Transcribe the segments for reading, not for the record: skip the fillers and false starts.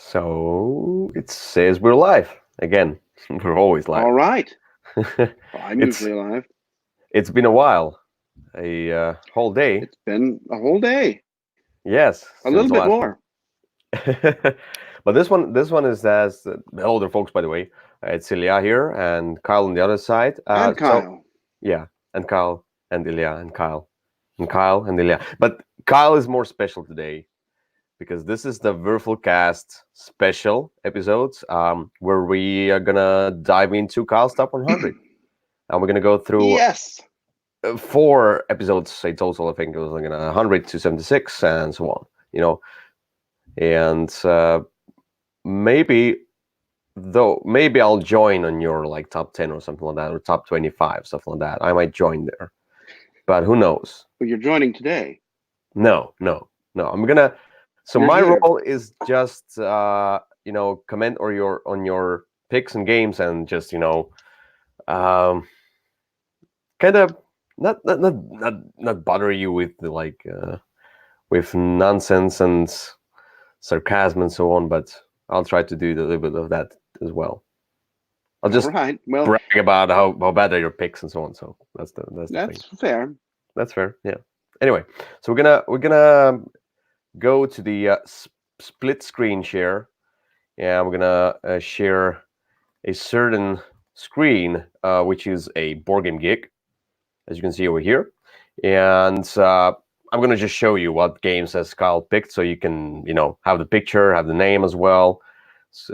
So it says we're live again. We're always live. All right. Well, I'm it's usually alive. it's been a while, a whole day. It's been a whole day. Yes, A since little the bit last more. one. But this one is as hello there, folks. By the way, it's Ilja here and Kyle on the other side. And Kyle. Yeah, and Kyle and Ilja and Kyle and Kyle and Ilja. But Kyle is more special today because this is the Würfel cast special episodes where we are gonna dive into Kyle's top 100, and we're gonna go through Yes. 4 episodes in total. I think it was like 100 to 76 and so on. And maybe I'll join on your like top 10 or something like that, or top 25, stuff like that. I might join there, but who knows? Well, you're joining today. No. I'm gonna. So You're my here. role is just comment on your picks and games, and just kind of not bother you with with nonsense and sarcasm and so on, but I'll try to do a little bit of that as well. I'll just All right. Well, brag about how bad are your picks and so on. So that's the thing. fair. That's fair. Yeah. Anyway, so we're gonna go to the split screen share, and we're gonna share a certain screen, which is a board game geek, as you can see over here, and I'm gonna just show you what games has Kyle picked, so you can have the picture, have the name as well,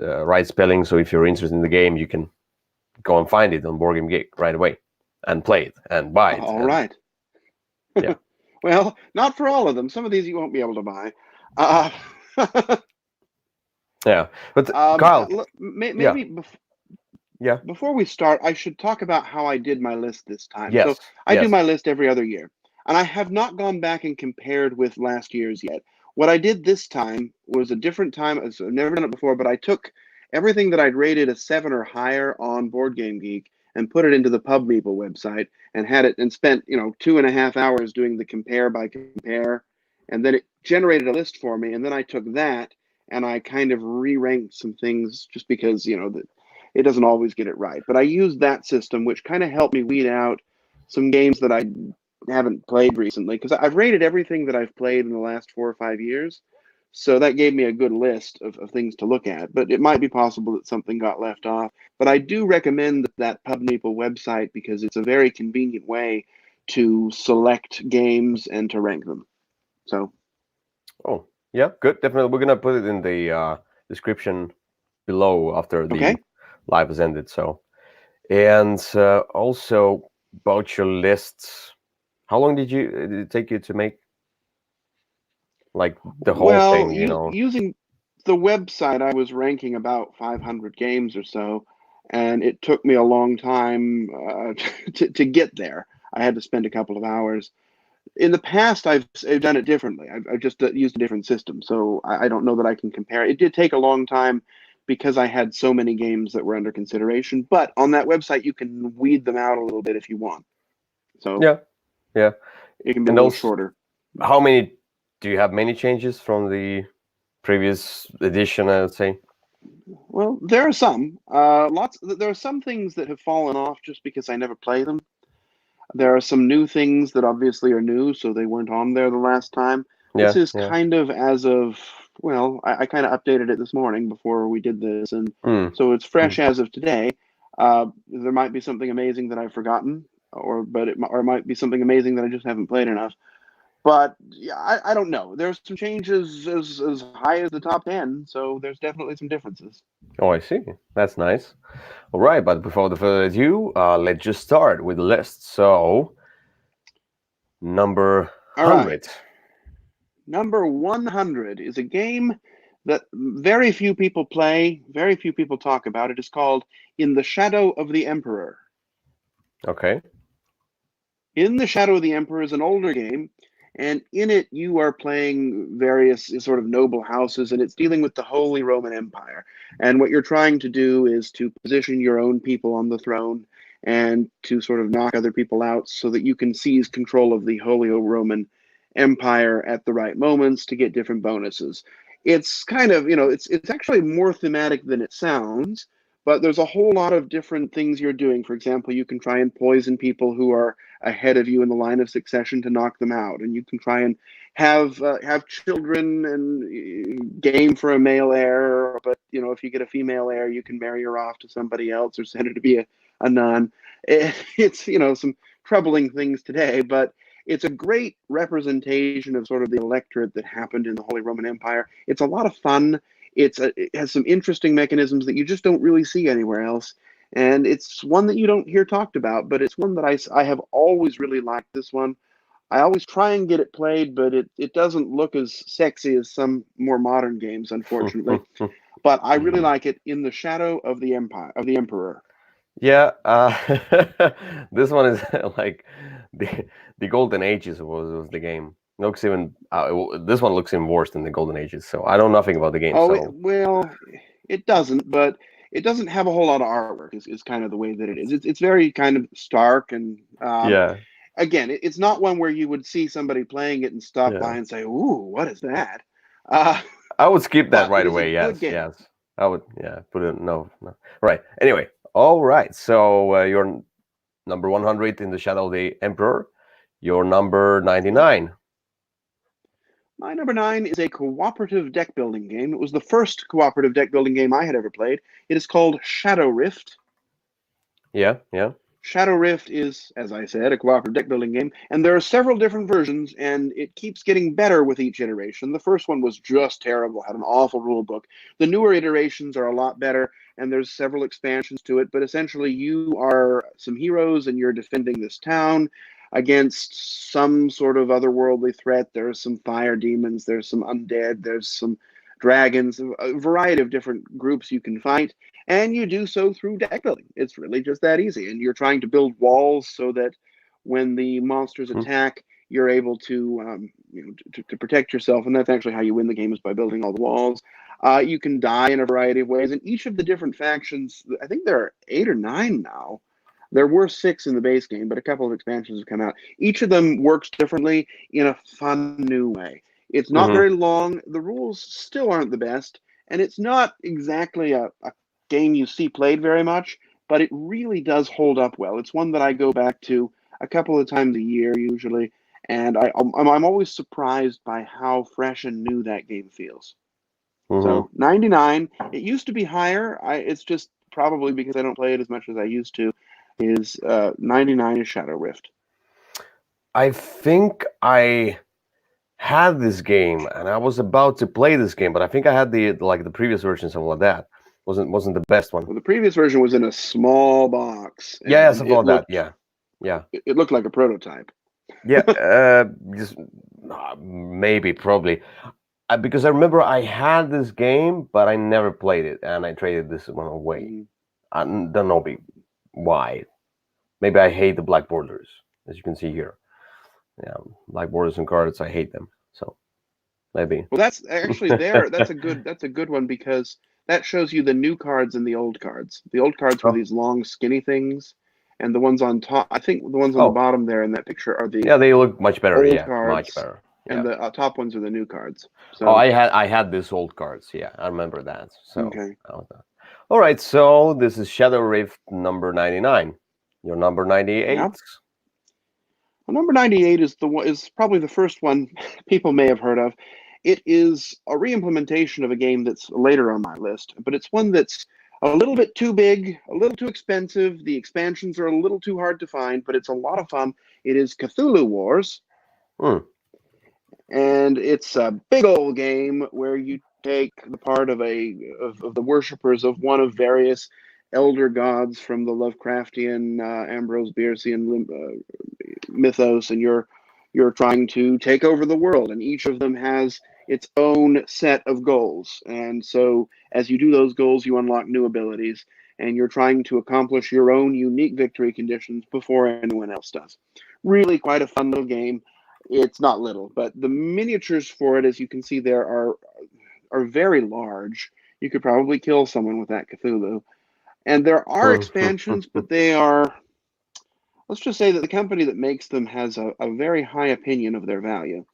right spelling. So if you're interested in the game, you can go and find it on Board Game Geek right away and play it and buy it. All right. Yeah. Well, not for all of them. Some of these you won't be able to buy. Yeah, but Kyle, maybe before we start, I should talk about how I did my list this time. Yes. So I do my list every other year, and I have not gone back and compared with last year's yet. What I did this time was a different time. I've never done it before, but I took everything that I'd rated a 7 or higher on Board Game Geek and put it into the PubMeeple website and had it and spent 2.5 hours doing the compare by compare, and then it generated a list for me, and then I took that and I kind of re-ranked some things just because it doesn't always get it right. But I used that system, which kind of helped me weed out some games that I haven't played recently, because I've rated everything that I've played in the last 4 or 5 years. So that gave me a good list of things to look at. But it might be possible that something got left off. But I do recommend that PubMeeple website because it's a very convenient way to select games and to rank them. So. Oh, yeah, good. Definitely. We're going to put it in the description below after the live has ended. So, and also about your lists, how long did it take you to make like the whole thing? Using the website, I was ranking about 500 games or so, and it took me a long time to get there. I had to spend a couple of hours. In the past, I've done it differently. I've just used a different system, so I don't know that I can compare. It did take a long time because I had so many games that were under consideration. But on that website, you can weed them out a little bit if you want. So yeah, it can be a little shorter. How many do you have? Many changes from the previous edition, I would say. Well, there are some. There are some things that have fallen off just because I never play them. There are some new things that obviously are new, so they weren't on there the last time. This is kind of as of, I kind of updated it this morning before we did this, and so it's fresh as of today. There might be something amazing that I've forgotten, or it might be something amazing that I just haven't played enough. But yeah, I don't know. There's some changes as high as the top 10, so there's definitely some differences. Oh, I see. That's nice. All right, but before the further ado, let's just start with the list. So, number 100. Right. Number 100 is a game that very few people play, very few people talk about. It is called In the Shadow of the Emperor. Okay. In the Shadow of the Emperor is an older game, and in it you are playing various sort of noble houses, and it's dealing with the Holy Roman Empire. And what you're trying to do is to position your own people on the throne and to sort of knock other people out so that you can seize control of the Holy Roman Empire at the right moments to get different bonuses. it's kind of, it's actually more thematic than it sounds, but there's a whole lot of different things you're doing. For example, you can try and poison people who are ahead of you in the line of succession to knock them out, and you can try and have children and game for a male heir. But if you get a female heir, you can marry her off to somebody else or send her to be a nun. It's some troubling things today, but it's a great representation of sort of the electorate that happened in the Holy Roman Empire. It's a lot of fun. It has some interesting mechanisms that you just don't really see anywhere else. And it's one that you don't hear talked about, but it's one that I have always really liked this one. I always try and get it played, but it doesn't look as sexy as some more modern games, unfortunately. But I really like it. In the Shadow of the Emperor. Yeah, this one is like the Golden Ages was the game. Looks even this one looks even worse than the Golden Ages. So I know nothing about the game. Oh, So well, it doesn't, but it doesn't have a whole lot of artwork. Is kind of the way that it is. It's very kind of stark, and yeah, again, it's not one where you would see somebody playing it and stop by yeah, and say, "Ooh, what is that?" Uh, I would skip that but right it is a away. good Yes, game. yes, I would. Yeah, put it no. Right. Anyway, all right. So you're number 100 in the Shadow of the Emperor. You're number 99. My number 9 is a cooperative deck building game. It was the first cooperative deck building game I had ever played. It is called Shadow Rift. Yeah, yeah. Shadow Rift is, as I said, a cooperative deck building game, and there are several different versions, and it keeps getting better with each iteration. The first one was just terrible, had an awful rule book. The newer iterations are a lot better, and there's several expansions to it, but essentially you are some heroes, and you're defending this town against some sort of otherworldly threat. There's some fire demons, there's some undead, there's some dragons, a variety of different groups you can fight. And you do so through deck building. It's really just that easy. And you're trying to build walls so that when the monsters attack, you're able to, to protect yourself. And that's actually how you win the game, is by building all the walls. You can die in a variety of ways. And each of the different factions, I think there are 8 or 9 now. There were 6 in the base game, but a couple of expansions have come out. Each of them works differently in a fun new way. It's not very long. The rules still aren't the best. And it's not exactly a game you see played very much, but it really does hold up well. It's one that I go back to a couple of times a year usually, and I'm always surprised by how fresh and new that game feels. So 99. It used to be higher. It's just probably because I don't play it as much as I used to. 99 is Shadow Rift. I think I had this game and I was about to play this game, but I think I had the previous version, something like that. Wasn't the best one. Well, the previous version was in a small box. Yeah, something like that. Yeah, yeah. It looked like a prototype. Yeah, just maybe, probably, because I remember I had this game, but I never played it, and I traded this one away. I don't know why. Maybe I hate the black borders, as you can see here. Yeah, black borders and cards, I hate them. So maybe. Well, that's actually there. That's a good one, because that shows you the new cards and the old cards. The old cards were these long, skinny things, and the ones on top, I think the ones on the bottom there in that picture are the they look much better. old Yeah, cards, much better. Yeah. And the top ones are the new cards. So, I had these old cards. Yeah, I remember that. So okay. All right, so this is Shadow Rift number 99. Your number 98. Yeah. Well, number 98 is probably the first one people may have heard of. It is a re-implementation of a game that's later on my list, but it's one that's a little bit too big, a little too expensive. The expansions are a little too hard to find, but it's a lot of fun. It is Cthulhu Wars. And it's a big old game where you take the part of the worshippers of one of various elder gods from the Lovecraftian, Ambrose Biercean mythos, and you're trying to take over the world, and each of them has its own set of goals. And so as you do those goals, you unlock new abilities, and you're trying to accomplish your own unique victory conditions before anyone else does. Really quite a fun little game. It's not little, but the miniatures for it, as you can see there, are very large. You could probably kill someone with that Cthulhu. And there are expansions, but they are, let's just say that the company that makes them has a very high opinion of their value.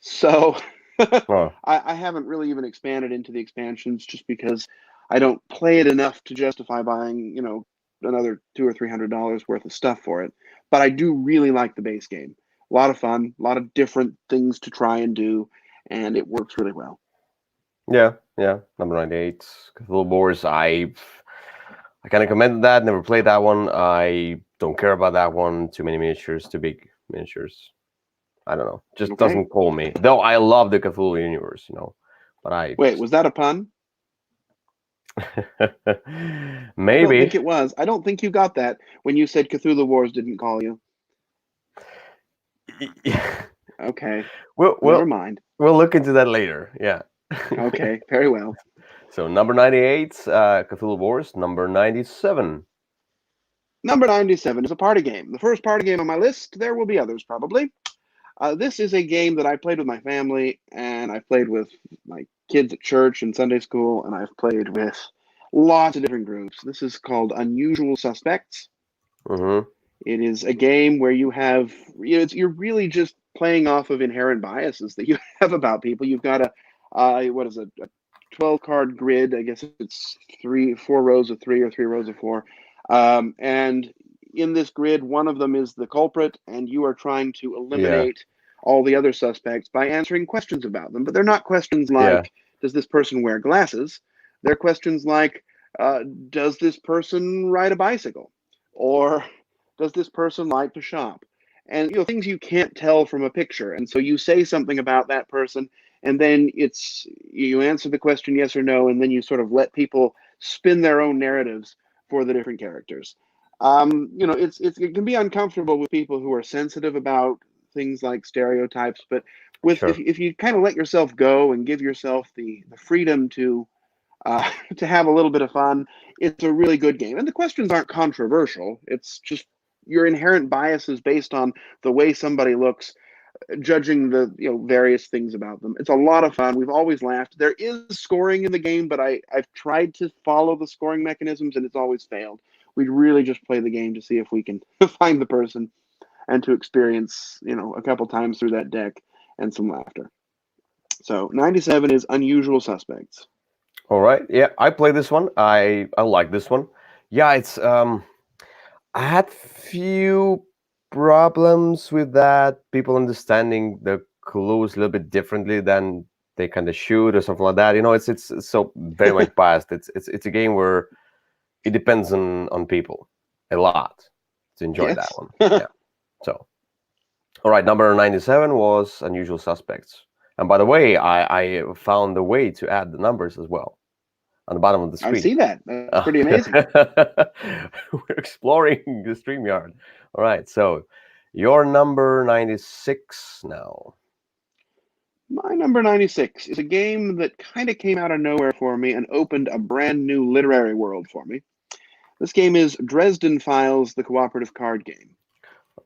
So Oh, I haven't really even expanded into the expansions just because I don't play it enough to justify buying, another $200 or $300 worth of stuff for it. But I do really like the base game. A lot of fun, a lot of different things to try and do, and it works really well. yeah. Number 98, Cthulhu Wars. I kind of commended that. Never played that one. I don't care about that one. Too many miniatures. Too big miniatures. I don't know. Just Okay. doesn't call me. Though I love the Cthulhu universe, But Wait, was that a pun? I don't think maybe. it was. I don't think you got that when you said Cthulhu Wars didn't call you. Okay. We'll Never we'll mind. we'll look into that later. Yeah. Okay. Very well. So number 98, Cthulhu Wars. Number 97. Number 97 is a party game. The first party game on my list. There will be others probably. This is a game that I played with my family, and I've played with my kids at church and Sunday school, and I've played with lots of different groups. This is called Unusual Suspects. Mm-hmm. It is a game where you have, you're really just playing off of inherent biases that you have about people. You've got a 12 card grid. I guess it's 4 rows of 3 or 3 rows of 4. And in this grid, one of them is the culprit, and you are trying to Yeah. eliminate all the other suspects by answering questions about them. But they're not questions Yeah. like, does this person wear glasses? They're questions like, does this person ride a bicycle? Or does this person like to shop? And things you can't tell from a picture. And so you say something about that person, and then you answer the question yes or no, and then you sort of let people spin their own narratives for the different characters. It can be uncomfortable with people who are sensitive about things like stereotypes, but Sure. if you kind of let yourself go and give yourself the freedom to have a little bit of fun, it's a really good game. And the questions aren't controversial. It's just your inherent biases based on the way somebody looks, judging the various things about them. It's a lot of fun. We've always laughed. There is scoring in the game, but I've tried to follow the scoring mechanisms and it's always failed. We really just play the game to see if we can find the person and to experience a couple times through that deck and some laughter. So 97 is Unusual Suspects. All right. Yeah, I played this one. I like this one. Yeah, it's I had few problems with that. People understanding the clues a little bit differently than they kind of should or something like that. It's so very much biased. It's a game where it depends on people a lot to enjoy that Yes. one. Yeah. So, all right, number 97 was Unusual Suspects. And by the way, I found a way to add the numbers as well on the bottom of the I screen. see that. That's pretty amazing. We're exploring the StreamYard. All right, so your number 96 now. My number 96 is a game that kind of came out of nowhere for me and opened a brand new literary world for me. This game is Dresden Files, the cooperative card game.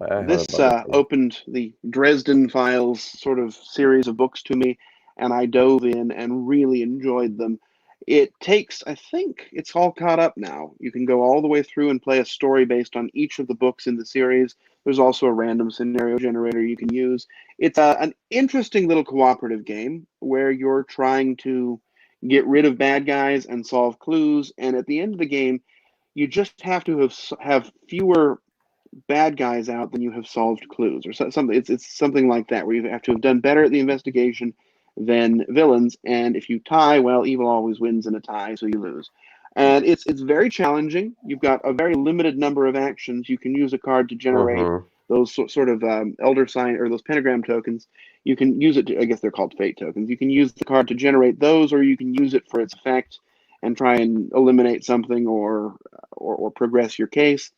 I heard This about this one. opened the Dresden Files sort of series of books to me, and I dove in and really enjoyed them. It takes, I think it's all caught up now. You can go all the way through and play a story based on each of the books in the series. There's also a random scenario generator you can use. It's an interesting little cooperative game where you're trying to get rid of bad guys and solve clues. And at the end of the game, you just have to have fewer bad guys out than you have solved clues, or something. It's something like that, where you have to have done better at the investigation than villains. And if you tie, well, evil always wins in a tie, so you lose. And it's very challenging. You've got a very limited number of actions. You can use a card to generate Mm-hmm. those sort of elder sign or those pentagram tokens. You can use it to, I guess they're called fate tokens. You can use the card to generate those, or you can use it for its effect and try and eliminate something or progress your case.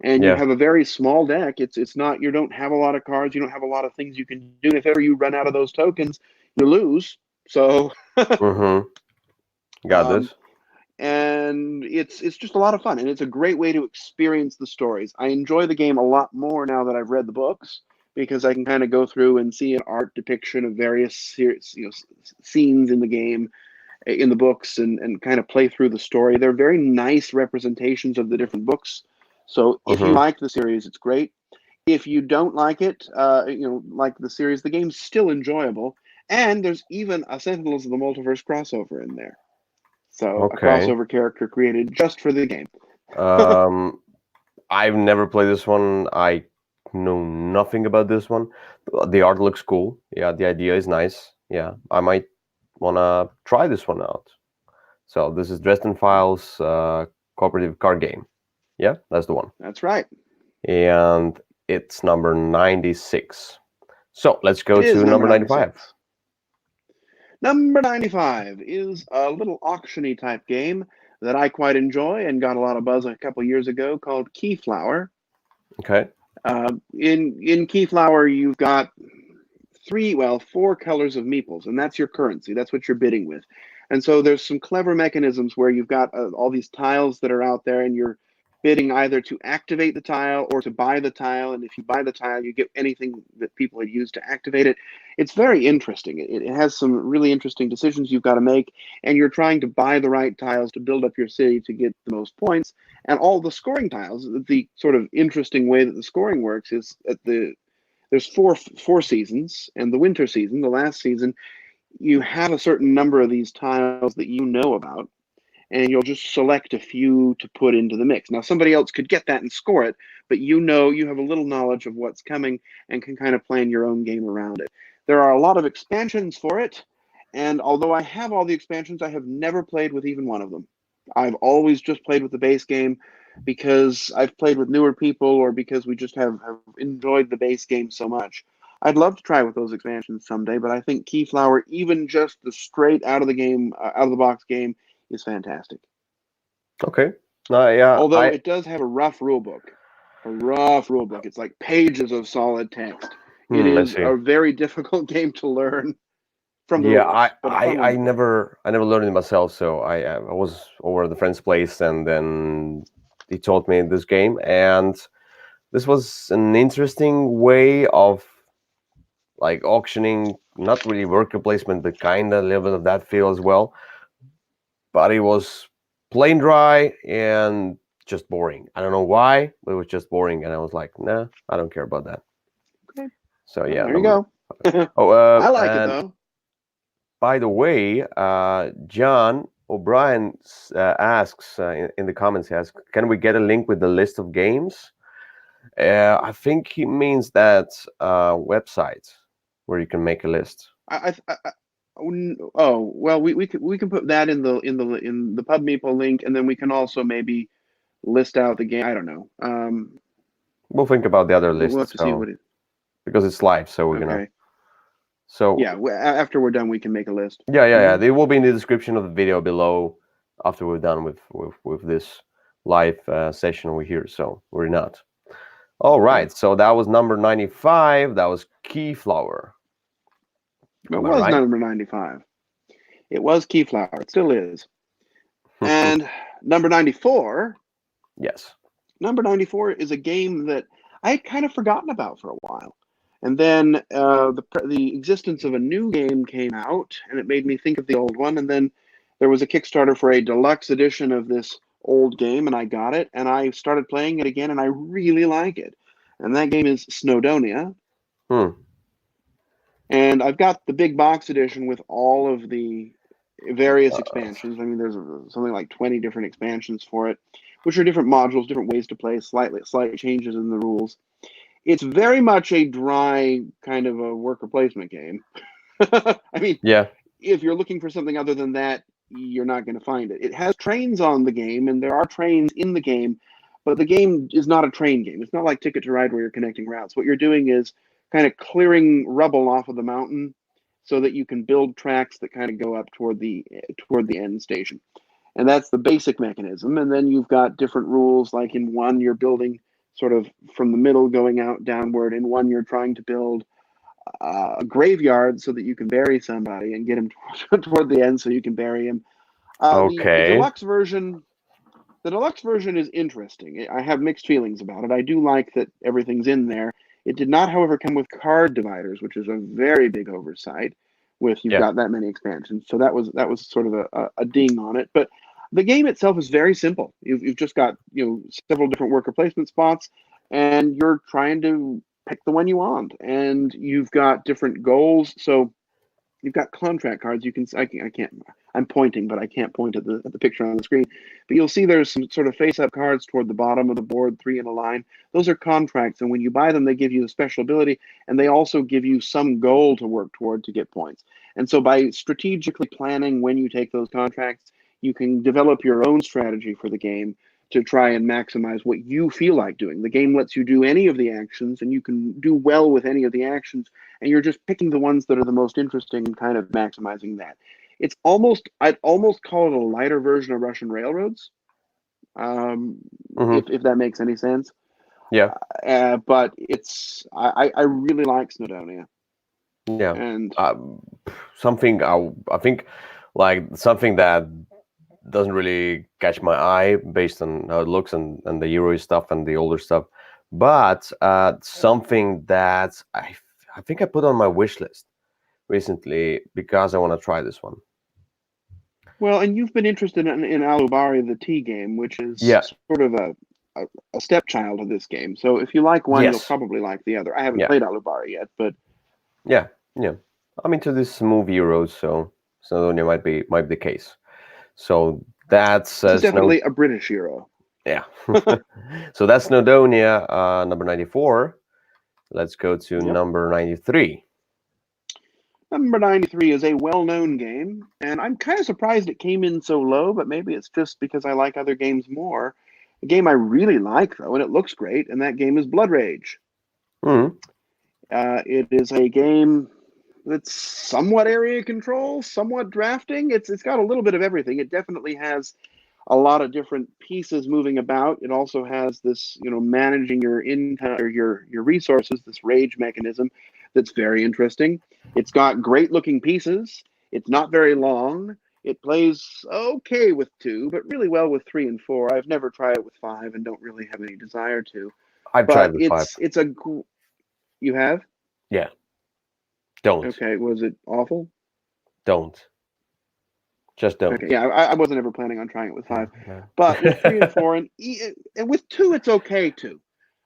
And you Yeah. have a very small deck. It's not, you don't have a lot of cards. You don't have a lot of things you can do. If ever you run out of those tokens, you lose. So Mm-hmm. Got um, this. and it's just a lot of fun, and it's a great way to experience the stories. I enjoy the game a lot more now that I've read the books, because I can kind of go through and see an art depiction of various scenes in the game, in the books, and kind of play through the story. They're very nice representations of the different books. So if you Mm-hmm. like the series, it's great. If you don't like it, like the series, the game's still enjoyable. And there's even a Sentinels of the Multiverse crossover in there. So a Okay. crossover character created just for the game. I've never played this one. I know nothing about this one. The art looks cool. Yeah, the idea is nice. Yeah, I might wanna try this one out. So this is Dresden Files cooperative card game. Yeah, that's the one. That's right. And it's number 96. So let's go It is to number 95. 96. Number 95 is a little auction-y type game that I quite enjoy and got a lot of buzz a couple years ago called Keyflower. Okay. In Keyflower, you've got four colors of meeples, and that's your currency. That's what you're bidding with. And so there's some clever mechanisms where you've got all these tiles that are out there, and you're bidding either to activate the tile or to buy the tile. And if you buy the tile, you get anything that people had used to activate it. It's very interesting. It has some really interesting decisions you've got to make, and you're trying to buy the right tiles to build up your city to get the most points. And all the scoring tiles, the sort of interesting way that the scoring works is at there's four seasons, and the winter season, the last season, you have a certain number of these tiles that you know about, and you'll just select a few to put into the mix. Now, somebody else could get that and score it, but you have a little knowledge of what's coming and can kind of plan your own game around it. There are a lot of expansions for it, and although I have all the expansions, I have never played with even one of them. I've always just played with the base game because I've played with newer people or because we just have enjoyed the base game so much. I'd love to try with those expansions someday, but I think Keyflower, even just the straight out of the box game, is fantastic. Okay. Yeah. Although it does have a rough rule book. It's like pages of solid text. It I is see. a very difficult game to learn from the Yeah, rules, but a fun one I to play. never learned it myself. So I was over at the friend's place, and then he taught me this game, and this was an interesting way of like auctioning, not really worker placement, but kind of a little bit of that feel as well. But it was plain dry and just boring. I don't know why, but it was just boring, and I was like, nah, I don't care about that. Okay. So Well, yeah, there you go. Oh, I like it and though. by the way, John O'Brien asks in the comments, he asks, can we get a link with the list of games? I think he means that website where you can make a list. Oh well, we can put that in the Pub Meeple link, and then we can also maybe list out the game. I don't know. We'll think about the other We'll have lists, to see what it. because it's live, so we're gonna. Okay. So Yeah, after we're done, we can make a list. yeah. They will be in the description of the video below after we're done with this live session over here. So we're not. All right. So that was number 95. That was Keyflower. It Am I was right? number 95. It was Keyflower. It still is. And number 94. Yes. Number 94 is a game that I had kind of forgotten about for a while. And then the existence of a new game came out, and it made me think of the old one. And then there was a Kickstarter for a deluxe edition of this old game, and I got it, and I started playing it again, and I really like it. And that game is Snowdonia. And I've got the big box edition with all of the various expansions. I mean, there's something like 20 different expansions for it, which are different modules, different ways to play, slight changes in the rules. It's very much a dry kind of a worker placement game. I mean, Yeah. if you're looking for something other than that, you're not going to find it. It has trains on the game, and there are trains in the game, but the game is not a train game. It's not like Ticket to Ride where you're connecting routes. What you're doing is kind of clearing rubble off of the mountain so that you can build tracks that kind of go up toward the end station. And that's the basic mechanism. And then you've got different rules, like in one, you're building sort of from the middle going out downward. In one, you're trying to build a graveyard so that you can bury somebody and get him toward the end so you can bury him. The deluxe version is interesting. I have mixed feelings about it. I do like that everything's in there. It did not, however, come with card dividers, which is a very big oversight with you've got that many expansions. So that was sort of a ding on it. But the game itself is very simple. You've just got several different worker placement spots, and you're trying to pick the one you want. And you've got different goals. So You've got contract cards. I can't. I'm pointing, but I can't point at the picture on the screen. But you'll see there's some sort of face-up cards toward the bottom of the board, 3 in a line. Those are contracts, and when you buy them, they give you a special ability, and they also give you some goal to work toward to get points. And so by strategically planning when you take those contracts, you can develop your own strategy for the game to try and maximize what you feel like doing. The game lets you do any of the actions, and you can do well with any of the actions, and you're just picking the ones that are the most interesting and kind of maximizing that. I'd almost call it a lighter version of Russian Railroads, if that makes any sense. Yeah. But I really like Snowdonia. Yeah. And something I think like something that doesn't really catch my eye based on how it looks and the Euro stuff and the older stuff, but something that I think I put on my wish list recently because I want to try this one. Well, and you've been interested in Alubari, the tea game, which is sort of a stepchild of this game. So if you like one, you'll probably like the other. I haven't played Alubari yet, but yeah, I'm into this smooth Euros, so Snowdonia might be the case. So that's definitely a British Euro. Yeah. So that's Snowdonia, number 94. Let's go to number 93. Number 93 is a well-known game, and I'm kind of surprised it came in so low, but maybe it's just because I like other games more. A game I really like, though, and it looks great, and that game is Blood Rage. It is a game that's somewhat area control, somewhat drafting. It's got a little bit of everything. It definitely has a lot of different pieces moving about. It also has this, managing your income or your resources, this rage mechanism that's very interesting. It's got great looking pieces. It's not very long. It plays okay with 2, but really well with 3 and 4. I've never tried it with 5 and don't really have any desire to. I've tried with 5. You have? Yeah. Don't. Okay. Was it awful? Don't. Just don't. Okay, yeah, I wasn't ever planning on trying it with 5, but with 3 and 4, and with 2, it's okay too.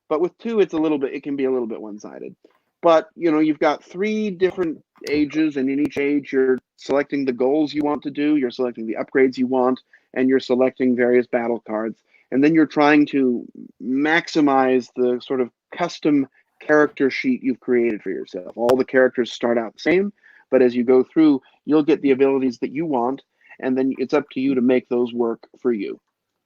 But with 2, it can be a little bit one-sided. But you've got 3 different ages, and in each age, you're selecting the goals you want to do, you're selecting the upgrades you want, and you're selecting various battle cards, and then you're trying to maximize the sort of custom character sheet you've created for yourself. All the characters start out the same, but as you go through, you'll get the abilities that you want, and then it's up to you to make those work for you.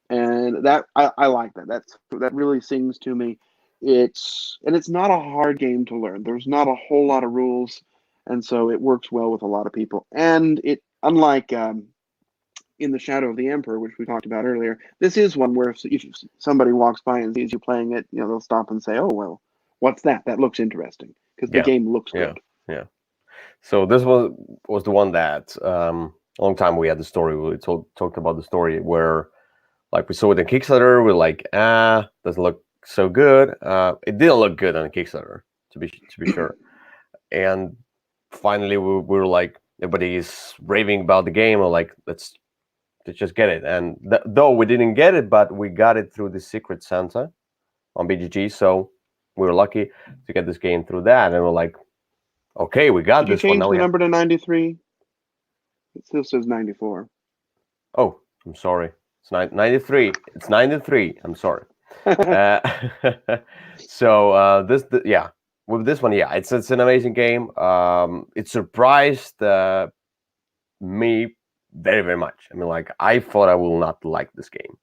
And that I like that. That really sings to me. It's not a hard game to learn. There's not a whole lot of rules, and so it works well with a lot of people. And it, unlike in the Shadow of the Emperor, which we talked about earlier, this is one where if somebody walks by and sees you playing it, they'll stop and say, "Oh, well, what's that? That looks interesting," because the game looks good. Yeah. So this was the one that a long time we had the story. We talked about the story where, like, we saw it in Kickstarter. We're like, doesn't look so good. It didn't look good on Kickstarter, to be sure. And finally, we were like, everybody is raving about the game. We're like, let's just get it. And though we didn't get it, but we got it through the Secret Santa on BGG. So we were lucky to get this game through that. And we're like, okay, we got this one. Did you change the number to 93? It still says 94. Oh, I'm sorry. It's 93. It's 93. I'm sorry. So with this one, it's an amazing game. It surprised me very, very much. I mean, like, I thought I will not like this game,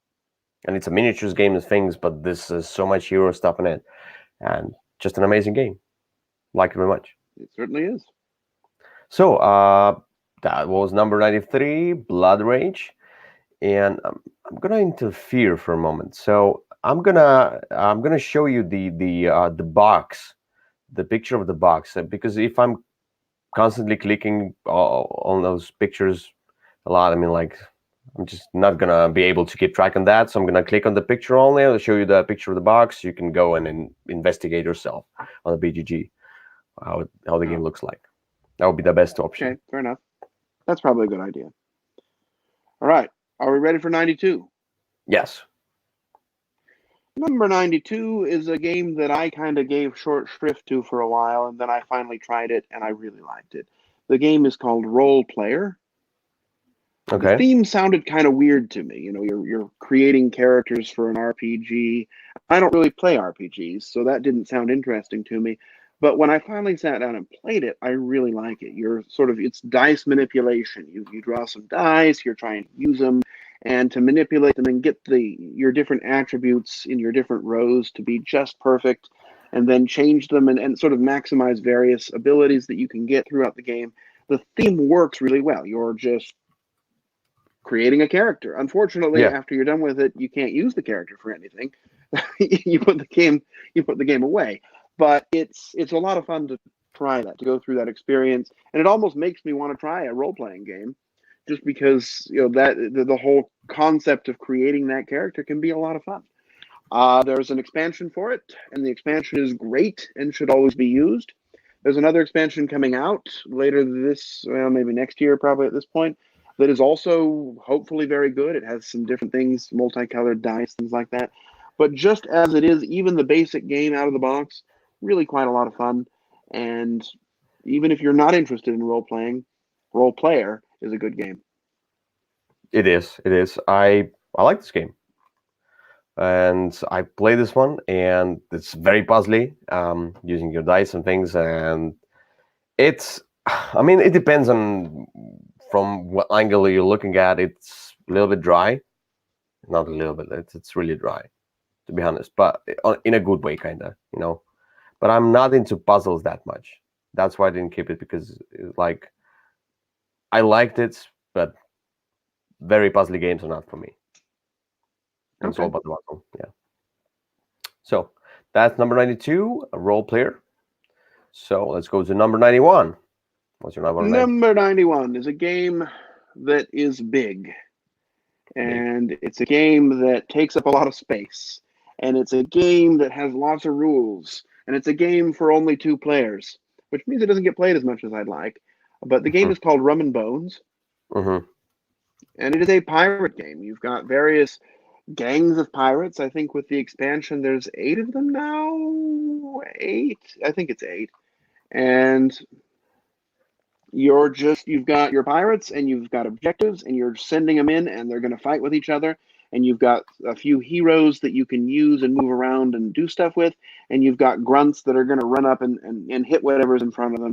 and it's a miniatures game and things, but this is so much hero stuff in it, and just an amazing game. Like it very much. It certainly is. So that was number 93, Blood Rage. And I'm gonna interfere for a moment. So I'm gonna show you the box, the picture of the box, because if I'm constantly clicking on those pictures a lot, I mean, like, I'm just not gonna be able to keep track on that. So I'm gonna click on the picture only. I'll show you the picture of the box. You can go and investigate yourself on the BGG how the game looks like. That would be the best option. Okay, fair enough. That's probably a good idea. All right. Are we ready for 92? Yes. Number 92 is a game that I kind of gave short shrift to for a while, and then I finally tried it, and I really liked it. The game is called Role Player. The Okay. theme sounded kind of weird to me. You know, you're creating characters for an RPG. I don't really play RPGs, so that didn't sound interesting to me. But when I finally sat down and played it, I really like it. It's dice manipulation. You draw some dice, you're trying to use them and to manipulate them and get your different attributes in your different rows to be just perfect, and then change them and sort of maximize various abilities that you can get throughout the game. The theme works really well. You're just creating a character. Unfortunately, Yeah. after you're done with it, you can't use the character for anything. you put the game away. But it's a lot of fun to try that, to go through that experience, and it almost makes me want to try a role playing game, just because that the whole concept of creating that character can be a lot of fun. There's an expansion for it, and the expansion is great and should always be used. There's another expansion coming out later maybe next year, probably at this point, that is also hopefully very good. It has some different things, multicolored dice, things like that. But just as it is, even the basic game out of the box, really quite a lot of fun. And even if you're not interested in role playing, Role Player is a good game. It is. It is. I like this game, and I play this one, and it's very puzzly, using your dice and things, and it's. I mean, it depends on from what angle you're looking at. It's a little bit dry, not a little bit. It's really dry, to be honest, but in a good way, kind of, But I'm not into puzzles that much. That's why I didn't keep it, because like I liked it, but very puzzly games are not for me. And it's all Okay. about the puzzle. Yeah. So that's number 92, a role player. So let's go to number 91. What's your number 90? Number 91 is a game that is big. And it's a game that takes up a lot of space. And it's a game that has lots of rules. And it's a game for only 2 players, which means it doesn't get played as much as I'd like. But the game is called Rum Bones. Mm-hmm. And it is a pirate game. You've got various gangs of pirates. I think with the expansion, there's 8 of them now. 8? I think it's 8. And you've got your pirates, and you've got objectives, and you're sending them in, and they're going to fight with each other. And you've got a few heroes that you can use and move around and do stuff with. And you've got grunts that are going to run up and hit whatever's in front of them.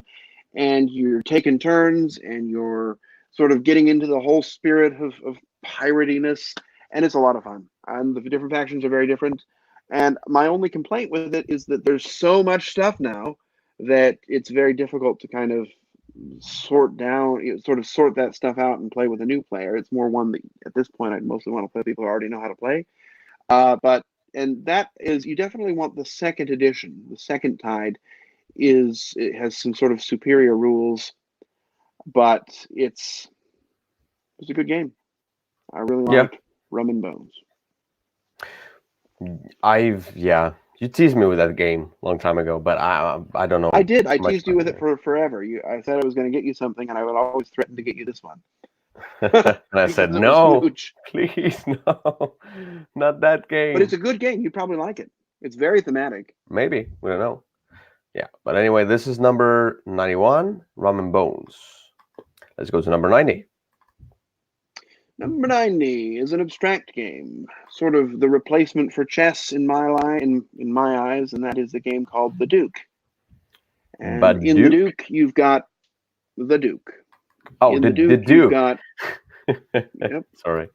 And you're taking turns, and you're sort of getting into the whole spirit of piratiness. And it's a lot of fun. And the different factions are very different. And my only complaint with it is that there's so much stuff now that it's very difficult to kind of sort that stuff out and play with a new player. It's more one that at this point I'd mostly want to play with people who already know how to play. And that is, you definitely want the second edition. The second Tide it has some sort of superior rules, but it's a good game. I really like Rum Bones. You teased me with that game a long time ago, but I don't know. I did. I teased you with it for forever. I said I was going to get you something, and I would always threaten to get you this one. And I said, no, please, no, not that game. But it's a good game. You probably like it. It's very thematic. Maybe. We don't know. Yeah. But anyway, this is number 91, Rum Bones. Let's go to number 90. Number 90 is an abstract game, sort of the replacement for chess in my eyes, and that is the game called The Duke. And in The Duke, you've got the Duke. Oh, the Duke. You've got, Sorry.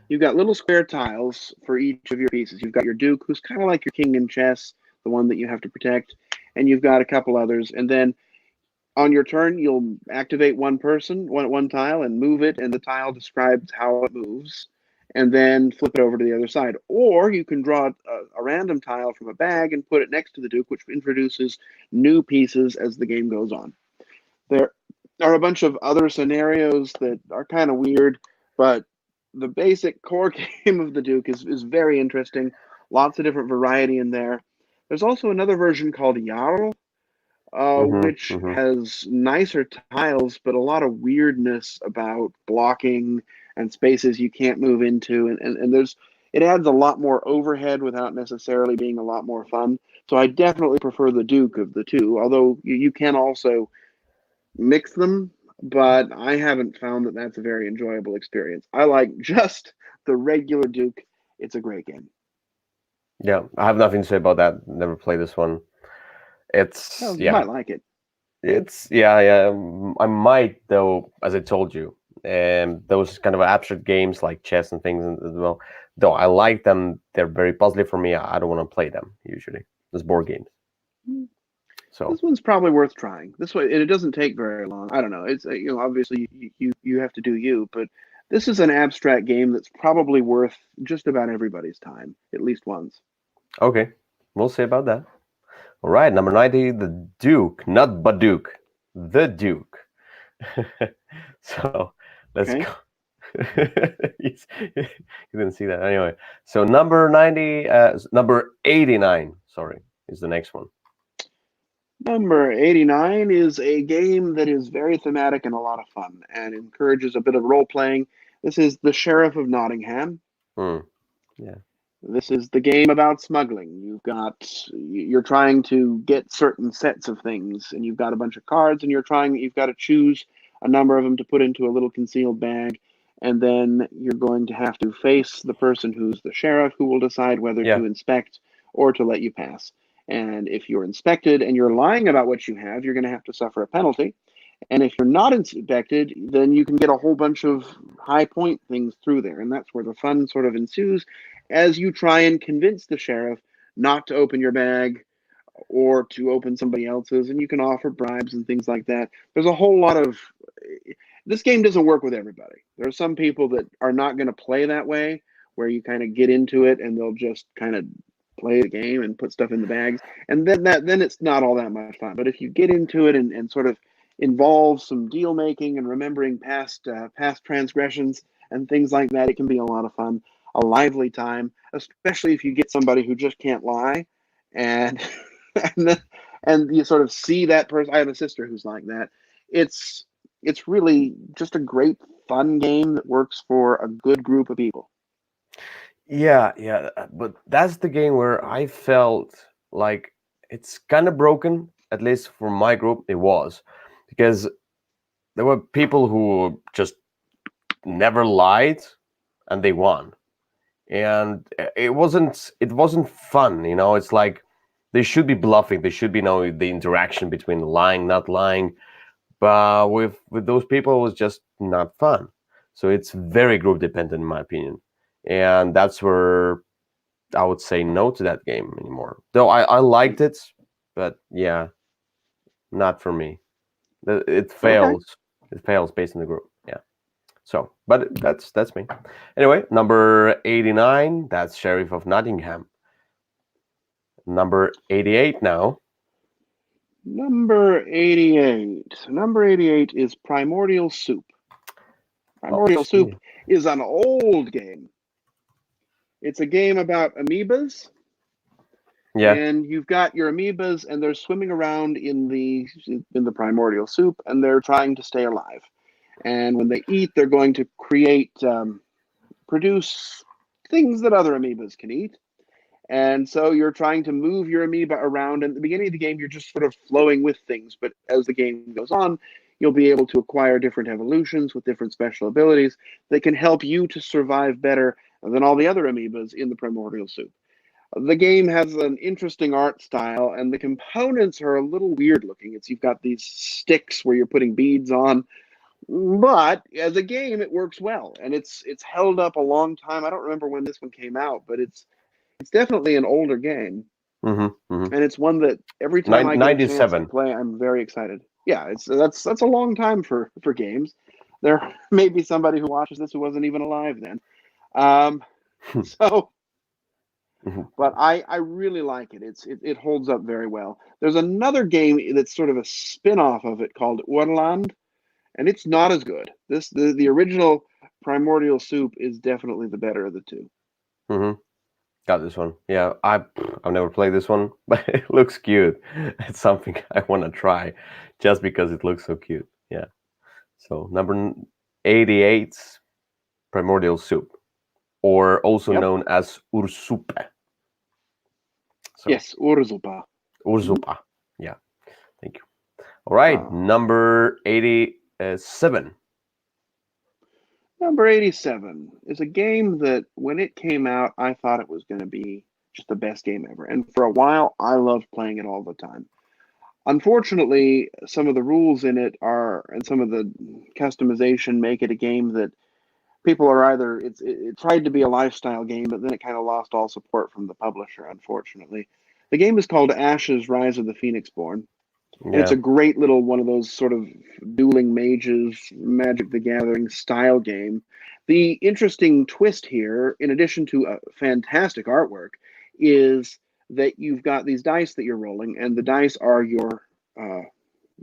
You've got little square tiles for each of your pieces. You've got your Duke, who's kind of like your king in chess, the one that you have to protect, and you've got a couple others. And then on your turn, you'll activate one tile, and move it, and the tile describes how it moves, and then flip it over to the other side. Or you can draw a random tile from a bag and put it next to the Duke, which introduces new pieces as the game goes on. There are a bunch of other scenarios that are kind of weird, but the basic core game of the Duke is very interesting. Lots of different variety in there. There's also another version called Jarl, which has nicer tiles, but a lot of weirdness about blocking and spaces you can't move into. And it adds a lot more overhead without necessarily being a lot more fun. So I definitely prefer the Duke of the two, although you can also mix them, but I haven't found that that's a very enjoyable experience. I like just the regular Duke. It's a great game. Yeah, I have nothing to say about that. Never played this one. It's Well, you might like it. It's yeah. I might though, as I told you, those kind of abstract games like chess and things as well. Though I like them, they're very puzzly for me. I don't want to play them usually. Those board games. So This one's probably worth trying. This way, it doesn't take very long. I don't know. It's obviously you have to do you, but this is an abstract game that's probably worth just about everybody's time at least once. okay, we'll see about that. All right, number 90, the Duke, not Baduke, the Duke. So let's Okay. go. You didn't see that anyway. So number 90, number 89. Sorry, is the next one. Number 89 is a game that is very thematic and a lot of fun and encourages a bit of role playing. This is the Sheriff of Nottingham. Yeah. This is the game about smuggling. You're trying to get certain sets of things, and you've got a bunch of cards, and you've got to choose a number of them to put into a little concealed bag, and then you're going to have to face the person who's the sheriff, who will decide whether Yeah. to inspect or to let you pass. And if you're inspected and you're lying about what you have, you're going to have to suffer a penalty. And if you're not inspected, then you can get a whole bunch of high point things through there. And that's where the fun sort of ensues as you try and convince the sheriff not to open your bag or to open somebody else's. And you can offer bribes and things like that. There's a whole lot of. This game doesn't work with everybody. There are some people that are not going to play that way, where you kind of get into it and they'll just kind of play the game and put stuff in the bags. And then it's not all that much fun. But if you get into it and sort of involve some deal making and remembering past transgressions and things like that, it can be a lot of fun, a lively time, especially if you get somebody who just can't lie, and and you sort of see that person. I have a sister who's like that. It's really just a great fun game that works for a good group of people. Yeah, but that's the game where I felt like it's kind of broken, at least for my group, it was. Because there were people who just never lied and they won. And it wasn't fun, It's like they should be bluffing, they should be the interaction between lying, not lying. But with those people, it was just not fun. So it's very group dependent, in my opinion. And that's where I would say no to that game anymore. Though I liked it, but yeah, not for me. It fails. Okay. It fails based on the group. Yeah. So, but that's me. Anyway, number 89. That's Sheriff of Nottingham. Number 88 now. Number 88. Number 88 is Primordial Soup. Primordial Soup is an old game. It's a game about amoebas. Yeah. And you've got your amoebas, and they're swimming around in the primordial soup, and they're trying to stay alive. And when they eat, they're going to produce things that other amoebas can eat. And so you're trying to move your amoeba around. And at the beginning of the game, you're just sort of flowing with things. But as the game goes on, you'll be able to acquire different evolutions with different special abilities that can help you to survive better than all the other amoebas in the primordial soup. The game has an interesting art style, and the components are a little weird looking. You've got these sticks where you're putting beads on, but as a game, it works well, and it's held up a long time. I don't remember when this one came out, but it's definitely an older game, and it's one that every time I get a chance to play, I'm very excited. Yeah, that's a long time for games. There may be somebody who watches this who wasn't even alive then. So. But I really like it. It holds up very well. There's another game that's sort of a spin-off of it called Urland, and it's not as good. The original Primordial Soup is definitely the better of the two. Got this one. Yeah, I've never played this one, but it looks cute. It's something I want to try, just because it looks so cute. Yeah. So number 88, Primordial Soup, or also known as Ursupa. So, yes, Ursupa. Ursupa. Yeah, thank you. All right, number 87. Number 87 is a game that when it came out, I thought it was going to be just the best game ever. And for a while, I loved playing it all the time. Unfortunately, some of the rules in it and some of the customization make it a game that people are either, it tried to be a lifestyle game, but then it kind of lost all support from the publisher, unfortunately. The game is called Ashes: Rise of the Phoenixborn. And it's Yeah. a great little one of those sort of dueling mages, Magic the Gathering style game. The interesting twist here, in addition to a fantastic artwork, is that you've got these dice that you're rolling, and the dice are your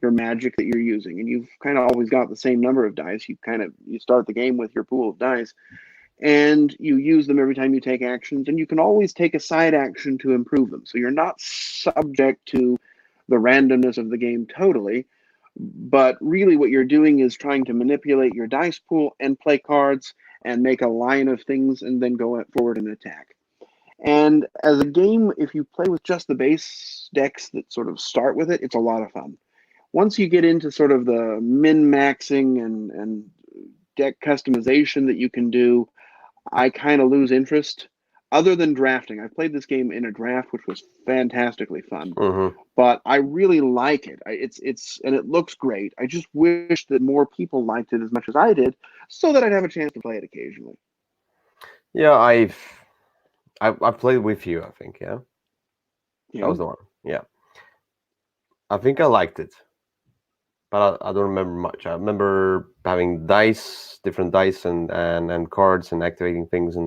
magic that you're using, and you've kind of always got the same number of dice. You start the game with your pool of dice, and you use them every time you take actions, and you can always take a side action to improve them. So you're not subject to the randomness of the game totally, but really what you're doing is trying to manipulate your dice pool and play cards and make a line of things and then go forward and attack. And as a game, if you play with just the base decks that sort of start with it, it's a lot of fun. Once you get into sort of the min-maxing and deck customization that you can do, I kind of lose interest. Other than drafting, I played this game in a draft, which was fantastically fun. Mm-hmm. But I really like it. And it looks great. I just wish that more people liked it as much as I did, so that I'd have a chance to play it occasionally. Yeah, I've played with you, I think, yeah. Yeah. That was the one. Yeah. I think I liked it. But I don't remember much. I remember having dice, different dice and cards and activating things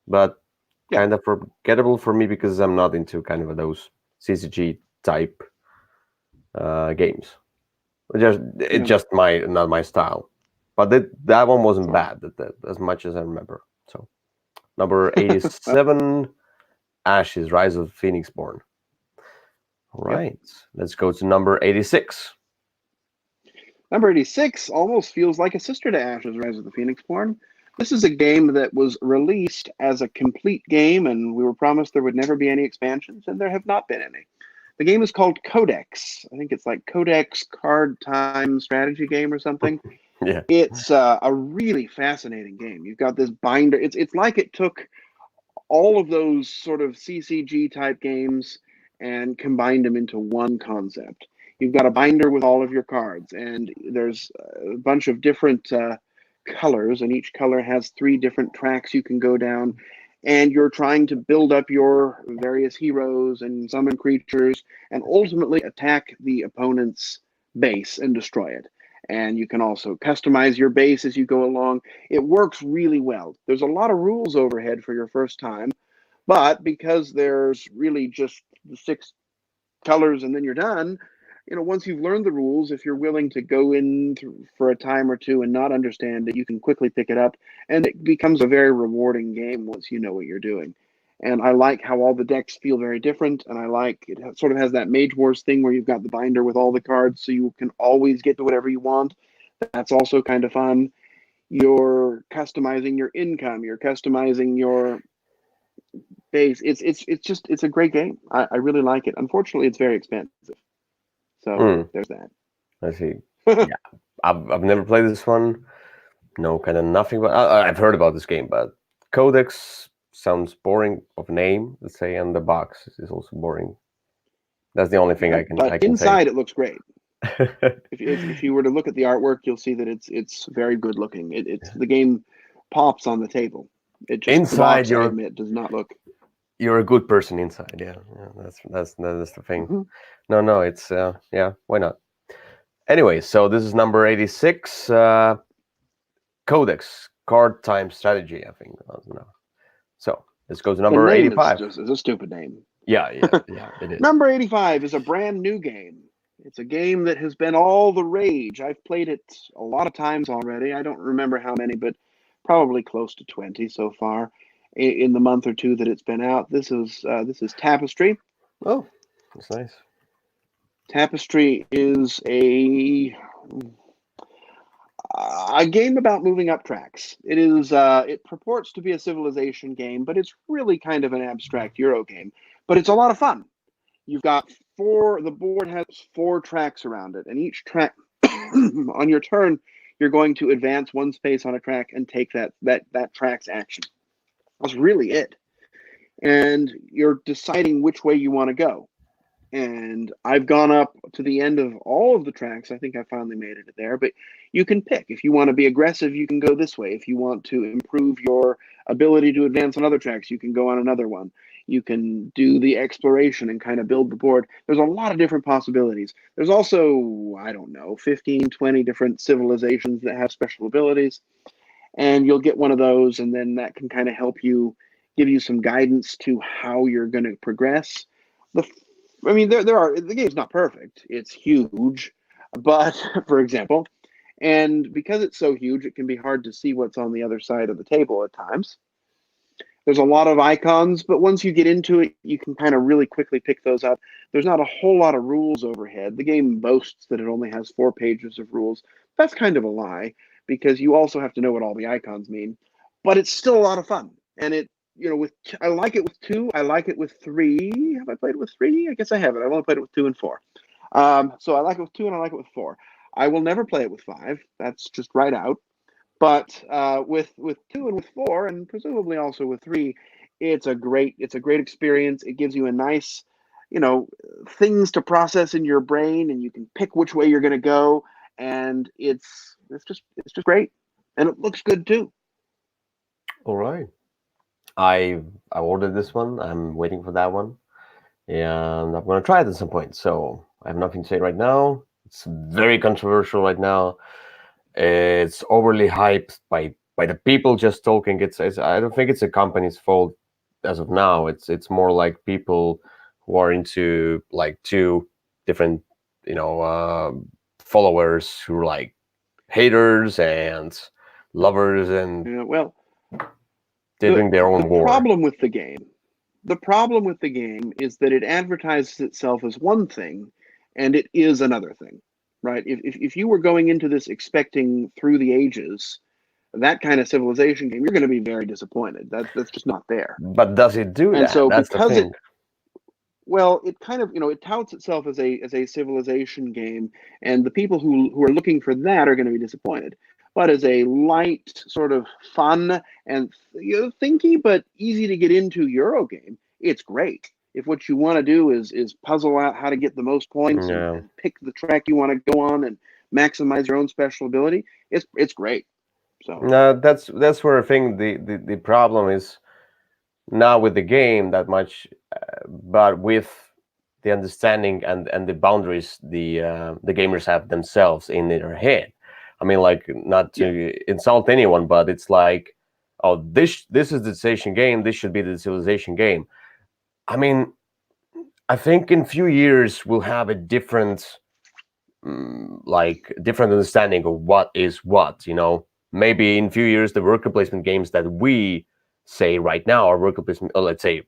but Yeah. kind of forgettable for me because I'm not into kind of those CCG type games. It's just not my style. But that one wasn't bad as much as I remember. So number 87, Ashes: Rise of the Phoenixborn. All right, let's go to number 86. Number 86 almost feels like a sister to Ashes: Rise of the Phoenixborn. This is a game that was released as a complete game, and we were promised there would never be any expansions, and there have not been any. The game is called Codex. I think it's like Codex Card Time Strategy Game or something. Yeah. It's a really fascinating game. You've got this binder. It's like it took all of those sort of CCG type games and combined them into one concept. You've got a binder with all of your cards, and there's a bunch of different colors, and each color has 3 different tracks you can go down. And you're trying to build up your various heroes and summon creatures and ultimately attack the opponent's base and destroy it. And you can also customize your base as you go along. It works really well. There's a lot of rules overhead for your first time, but because there's really just the 6 colors and then you're done, once you've learned the rules, if you're willing to go in for a time or two and not understand it, you can quickly pick it up, and it becomes a very rewarding game once you know what you're doing. And I like how all the decks feel very different, and I like it sort of has that Mage Wars thing where you've got the binder with all the cards, so you can always get to whatever you want. That's also kind of fun. You're customizing your income, you're customizing your base. It's a great game. I really like it. Unfortunately, it's very expensive. So there's that. I see. Yeah, I've never played this one. No, kind of nothing. But I've heard about this game. But Codex sounds boring of name. Let's say, and the box is also boring. That's the only thing I can. But inside, it looks great. If you were to look at the artwork, you'll see that it's very good looking. The game pops on the table. It just inside the box, I admit, does not look. You're a good person inside. Yeah, that's the thing. Mm-hmm. No, it's yeah. Why not? Anyway, so this is number 86. Codex Card Time Strategy. I think. So let's go to number 85. It's a stupid name. Yeah, it is. Number 85 is a brand new game. It's a game that has been all the rage. I've played it a lot of times already. I don't remember how many, but probably close to 20 so far in the month or 2 that it's been out. This is Tapestry. Oh, that's nice. Tapestry is a game about moving up tracks. It purports to be a civilization game, but it's really kind of an abstract Euro game. But it's a lot of fun. You've got the board has 4 tracks around it, and each track on your turn, you're going to advance 1 space on a track and take that track's action. That's really it. And you're deciding which way you want to go. And I've gone up to the end of all of the tracks. I think I finally made it there, but you can pick. If you want to be aggressive, you can go this way. If you want to improve your ability to advance on other tracks, you can go on another one. You can do the exploration and kind of build the board. There's a lot of different possibilities. There's also, I don't know, 15, 20 different civilizations that have special abilities. And you'll get one of those, and then that can kind of help you, give you some guidance to how you're going to progress. The game's not perfect. It's huge, but for example, and because it's so huge, it can be hard to see what's on the other side of the table at times. There's a lot of icons, but once you get into it, you can kind of really quickly pick those up. There's not a whole lot of rules overhead. The game boasts that it only has 4 pages of rules. That's kind of a lie, because you also have to know what all the icons mean. But it's still a lot of fun, and I like it with 2. I like it with 3. Have I played it with 3? I guess I haven't. I've only played it with 2 and 4. So I like it with 2 and I like it with 4. I will never play it with 5. That's just right out. But with 2 and with 4, and presumably also with 3, it's a great experience. It gives you a nice, things to process in your brain, and you can pick which way you're going to go, and it's just great, and it looks good too. All right. I ordered this one. I'm waiting for that one, and I'm gonna try it at some point. So I have nothing to say right now. It's very controversial right now. It's overly hyped by the people just talking. I don't think it's a company's fault as of now. It's more like people who are into like 2 different followers who are like haters and lovers, and they're doing their own war. The problem with the game is that it advertises itself as one thing, and it is another thing, right? If you were going into this expecting Through the Ages, that kind of civilization game, you're going to be very disappointed. That's just not there. But does it do and that? So That's the thing. It kind of, it touts itself as a civilization game, and the people who are looking for that are going to be disappointed. But as a light, sort of fun and thinky but easy to get into Euro game, it's great. If what you want to do is puzzle out how to get the most points and pick the track you want to go on and maximize your own special ability, it's great. So that's where I think the problem is not with the game that much, but with the understanding and the boundaries the gamers have themselves in their head. I mean, like, not to insult anyone, but it's like, oh, this is the civilization game. This should be the civilization game. I mean, I think in few years we'll have a different understanding of what is what. Maybe in few years the worker placement games that we say right now are worker placement, or let's say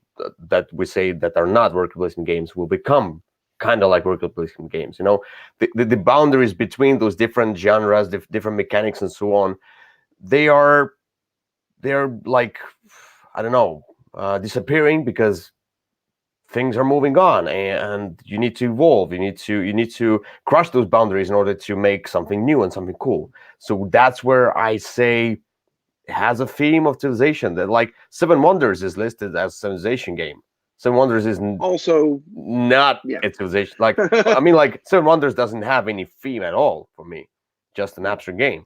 that we say that are not worker placement games, will become kind of like worker placement games. The boundaries between those different genres, different mechanics and so on, they're like, I don't know, disappearing, because things are moving on, and you need to evolve. You need to crush those boundaries in order to make something new and something cool. So that's where I say it has a theme of civilization. That, like, Seven Wonders is listed as a civilization game. Seven Wonders is also not a civilization. Like, I mean, like, Seven Wonders doesn't have any theme at all for me. Just an abstract game.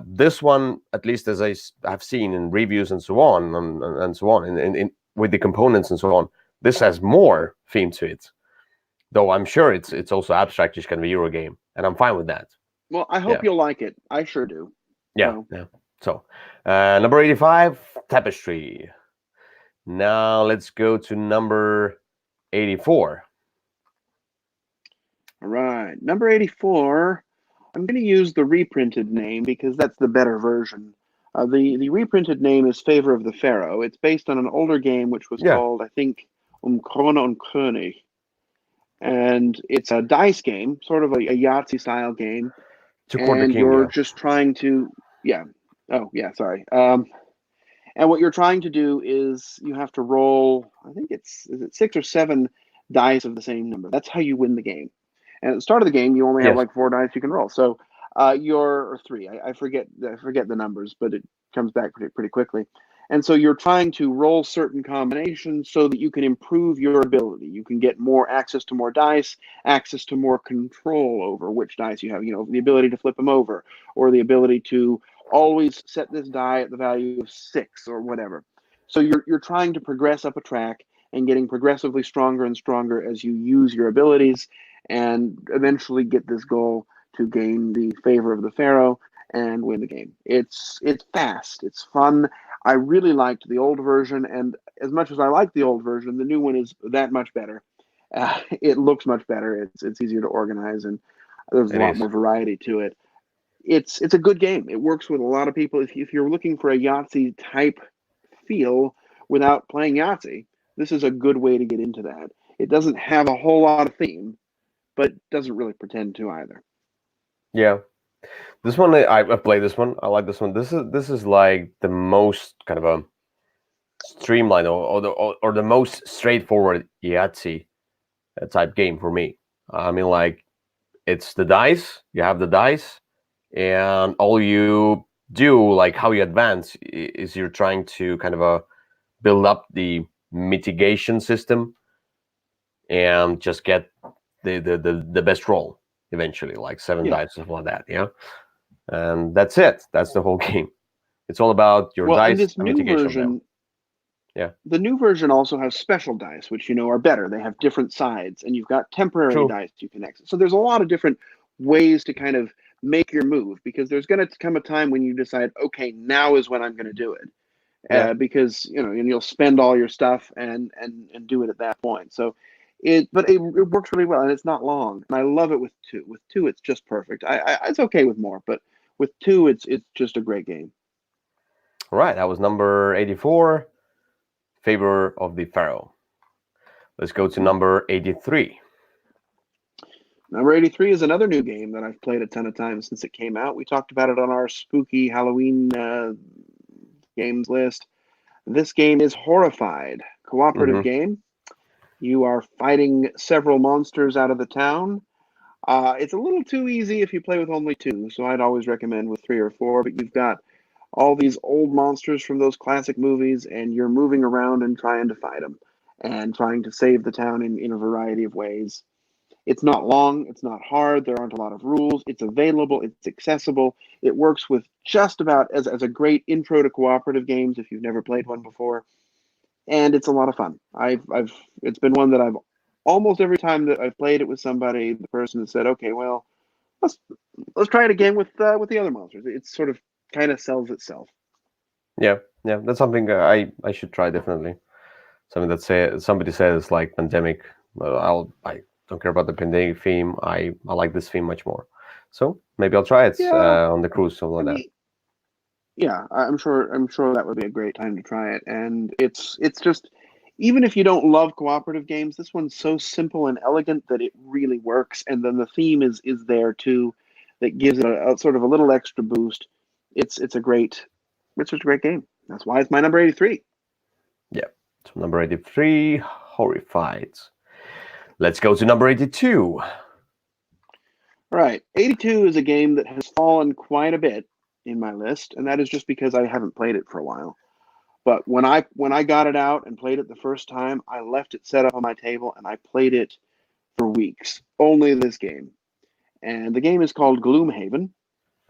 This one, at least as I've seen in reviews and so on, and so on, in with the components and so on, this has more theme to it. Though I'm sure it's also abstract, just kind of a Euro game, and I'm fine with that. Well, I hope you'll like it. I sure do. Yeah. So, number 85, Tapestry. Now let's go to number 84. All right, number 84. I'm going to use the reprinted name because that's the better version. The reprinted name is Favor of the Pharaoh. It's based on an older game which was called, I think, Krone und König. And it's a dice game, sort of a Yahtzee style game. And you're just trying to, and what you're trying to do is you have to roll, I think is it 6 or 7 dice of the same number. That's how you win the game. And at the start of the game, you only have Yes. like 4 dice you can roll. So or 3. I forget the numbers, but it comes back pretty quickly. And so you're trying to roll certain combinations so that you can improve your ability. You can get more access to more dice, access to more control over which dice you have. You know, the ability to flip them over, or the ability to always set this die at the value of 6 or whatever. So you're trying to progress up a track and getting progressively stronger and stronger as you use your abilities, and eventually get this goal to gain the favor of the Pharaoh and win the game. It's fast, it's fun. I really liked the old version, and as much as I like the old version, the new one is that much better. It looks much better. It's easier to organize, and there's a It lot is. more variety to it. It's a good game. It works with a lot of people. If you're looking for a Yahtzee type feel without playing Yahtzee, this is a good way to get into that. It doesn't have a whole lot of theme, but doesn't really pretend to either. Yeah. This one, I played this one. I like this one. This is like the most kind of a streamlined or the most straightforward Yahtzee type game for me. I mean, like, it's the dice. You have the dice, and all you do, like how you advance, is you're trying to kind of build up the mitigation system and just get the best roll eventually, like 7 Yeah. dice, something like that. Yeah, and that's it. That's the whole game. It's all about your Well, and dice this and new mitigation of them. version, Yeah, the new version also has special dice, which are better. They have different sides, and you've got temporary true. dice you can exit. So there's a lot of different ways to kind of make your move, because there's going to come a time when you decide, okay, now is when I'm going to do it. Yeah, Because and you'll spend all your stuff and do it at that point. So it works really well, and it's not long, and I love it with two. With two, it's just perfect. It's okay with more, but with two, it's just a great game. all right. That was number 84, Favor of the Pharaoh. Let's go to number 83. Number 83 is another new game that I've played a ton of times since it came out. We talked about it on our spooky Halloween games list. This game is Horrified, cooperative Mm-hmm. game. You are fighting several monsters out of the town. It's a little too easy if you play with only 2, so I'd always recommend with 3 or 4, but you've got all these old monsters from those classic movies, and you're moving around and trying to fight them and trying to save the town in a variety of ways. It's not long, it's not hard, there aren't a lot of rules, it's available, it's accessible, it works with just about as a great intro to cooperative games if you've never played one before, and it's a lot of fun. It's been one that I've almost every time that I've played it with somebody, the person has said, okay, well, let's try it again with the other monsters. It sort of kind of sells itself. Yeah, yeah. That's something I should try definitely. Something that somebody says like pandemic. I don't care about the pandemic theme. I like this theme much more. So maybe I'll try it Yeah, on the cruise, something I like that. mean, yeah, I'm sure that would be a great time to try it. And it's just, even if you don't love cooperative games, this one's so simple and elegant that it really works. And then the theme is there too, that gives it a sort of a little extra boost. It's a great, it's just a great game. That's why it's my number 83. Yeah. So number 83, Horrified. Let's go to number 82. All right, 82 is a game that has fallen quite a bit in my list, and that is just because I haven't played it for a while. But when I got it out and played it the first time, I left it set up on my table and I played it for weeks. Only this game. And the game is called Gloom Haven,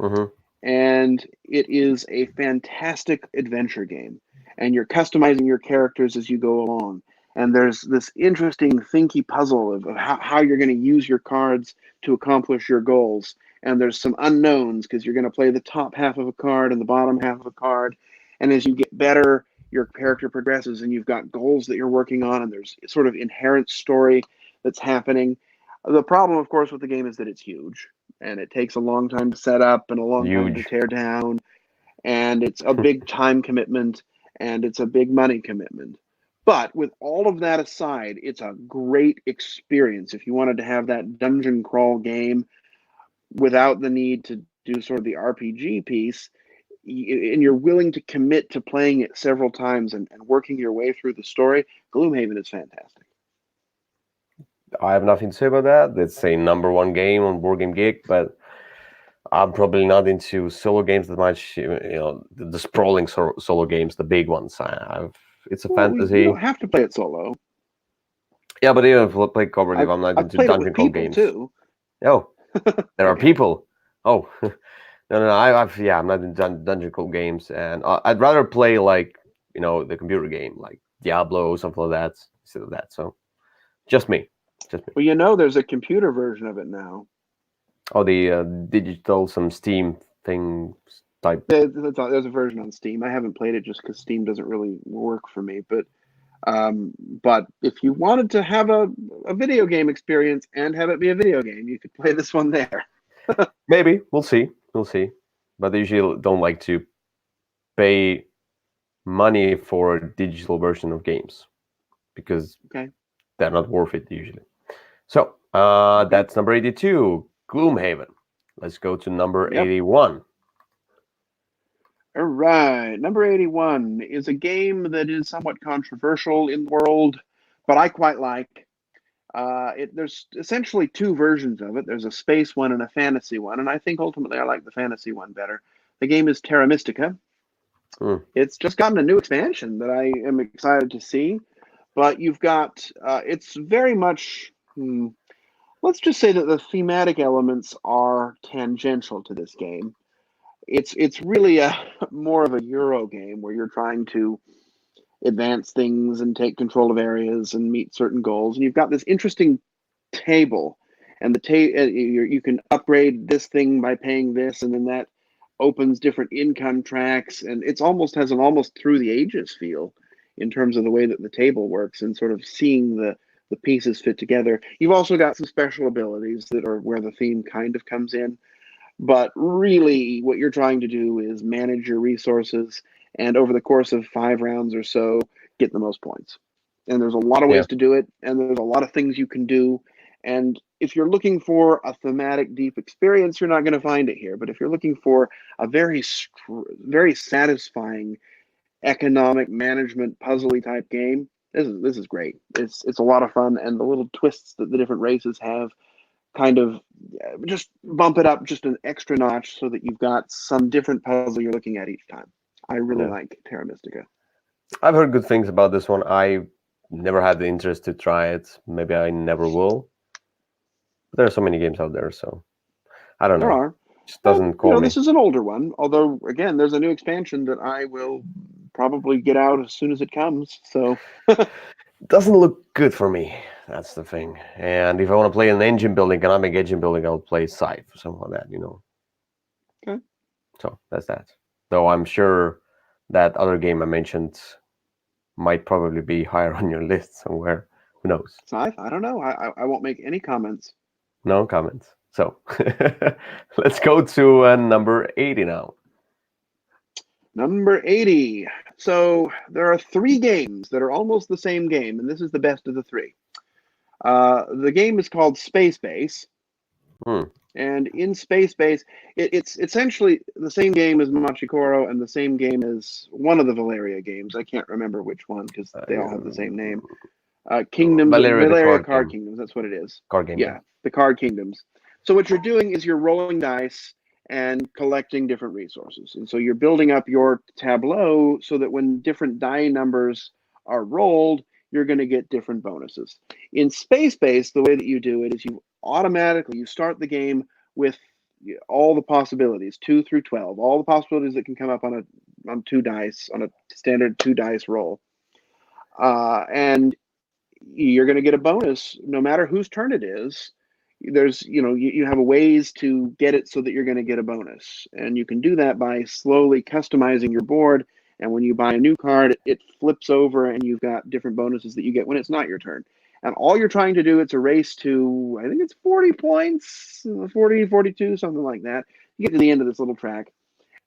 Mm-hmm. and it is a fantastic adventure game. And you're customizing your characters as you go along. And there's this interesting thinky puzzle of how you're going to use your cards to accomplish your goals. And there's some unknowns because you're going to play the top half of a card and the bottom half of a card. And as you get better, your character progresses and you've got goals that you're working on, and there's sort of inherent story that's happening. The problem, of course, with the game is that it's huge, and it takes a long time to set up and a long time to Huge. tear down, and it's a big time commitment, and it's a big money commitment. But with all of that aside, it's a great experience if you wanted to have that dungeon crawl game without the need to do sort of the RPG piece, and you're willing to commit to playing it several times and working your way through the story. Gloomhaven is fantastic. I have nothing to say about that. It's a #1 game on Board Game Geek, but I'm probably not into solo games that much. You know, the sprawling solo games, the big ones. It's a Well, you fantasy. don't have to play it solo. Yeah, but even if I play cooperative, I'm not I've into played it with dungeon crawl people games. too. Oh, there are Okay. people. Oh, no, I'm not in dungeon crawl games, and I'd rather play like the computer game, like Diablo or something like that, instead of that. So, just me. Well, there's a computer version of it now. Oh, the digital some Steam thing type. There's a version on Steam. I haven't played it just because Steam doesn't really work for me. But if you wanted to have a video game experience and have it be a video game, you could play this one there. Maybe we'll see. But they usually don't like to pay money for a digital version of games because they're not worth it usually. So that's number 82, Gloom Haven. Let's go to number 81. All right, number 81 is a game that is somewhat controversial in the world, but I quite like. There's essentially two versions of it. There's a space one and a fantasy one, and I think ultimately I like the fantasy one better. The game is Terra Mystica. It's just gotten a new expansion that I am excited to see, but you've got it's very much. Let's just say that the thematic elements are tangential to this game. It's really more of a Euro game where you're trying to advance things and take control of areas and meet certain goals. And you've got this interesting table, and you can upgrade this thing by paying this, and then that opens different income tracks, and it's has an almost through the ages feel in terms of the way that the table works and sort of seeing the pieces fit together. You've also got some special abilities that are where the theme kind of comes in. But really, what you're trying to do is manage your resources and over the course of 5 rounds or so, get the most points. And there's a lot of ways to do it, and there's a lot of things you can do. And if you're looking for a thematic deep experience, you're not going to find it here. But if you're looking for a very satisfying economic management puzzly type game, this is great. It's a lot of fun, and the little twists that the different races have kind of just bump it up just an extra notch so that you've got some different puzzle you're looking at each time. I really like Terra Mystica. I've heard good things about this one. I never had the interest to try it. Maybe I never will. But there are so many games out there, so I don't know. There are. It just doesn't call me. This is an older one, although again, there's a new expansion that I will probably get out as soon as it comes. So doesn't look good for me. That's the thing. And if I want to play an engine building, economic engine building, I'll play Scythe or something like that, Okay. So that's that. Though I'm sure that other game I mentioned might probably be higher on your list somewhere. Who knows? Scythe? I don't know. I won't make any comments. No comments. So let's go to number 80 now. Number 80. So there are 3 games that are almost the same game, and this is the best of the 3. The game is called Space Base. And in Space Base, it's essentially the same game as Machikoro and the same game as one of the Valeria games. I can't remember which one because they all have the same name. Valeria Card Kingdoms. That's what it is. Card game. Yeah, the Card Kingdoms. So what you're doing is you're rolling dice and collecting different resources. And so you're building up your tableau so that when different die numbers are rolled, you're going to get different bonuses. In Space Base, the way that you do it is you start the game with all the possibilities, 2 through 12, all the possibilities that can come up on 2 dice, on a standard 2 dice roll. And you're going to get a bonus no matter whose turn it is. There's, you have ways to get it so that you're going to get a bonus. And you can do that by slowly customizing your board. And when you buy a new card, it flips over and you've got different bonuses that you get when it's not your turn. And all you're trying to do, it's a race to, I think it's 40 points, 40, 42, something like that. You get to the end of this little track.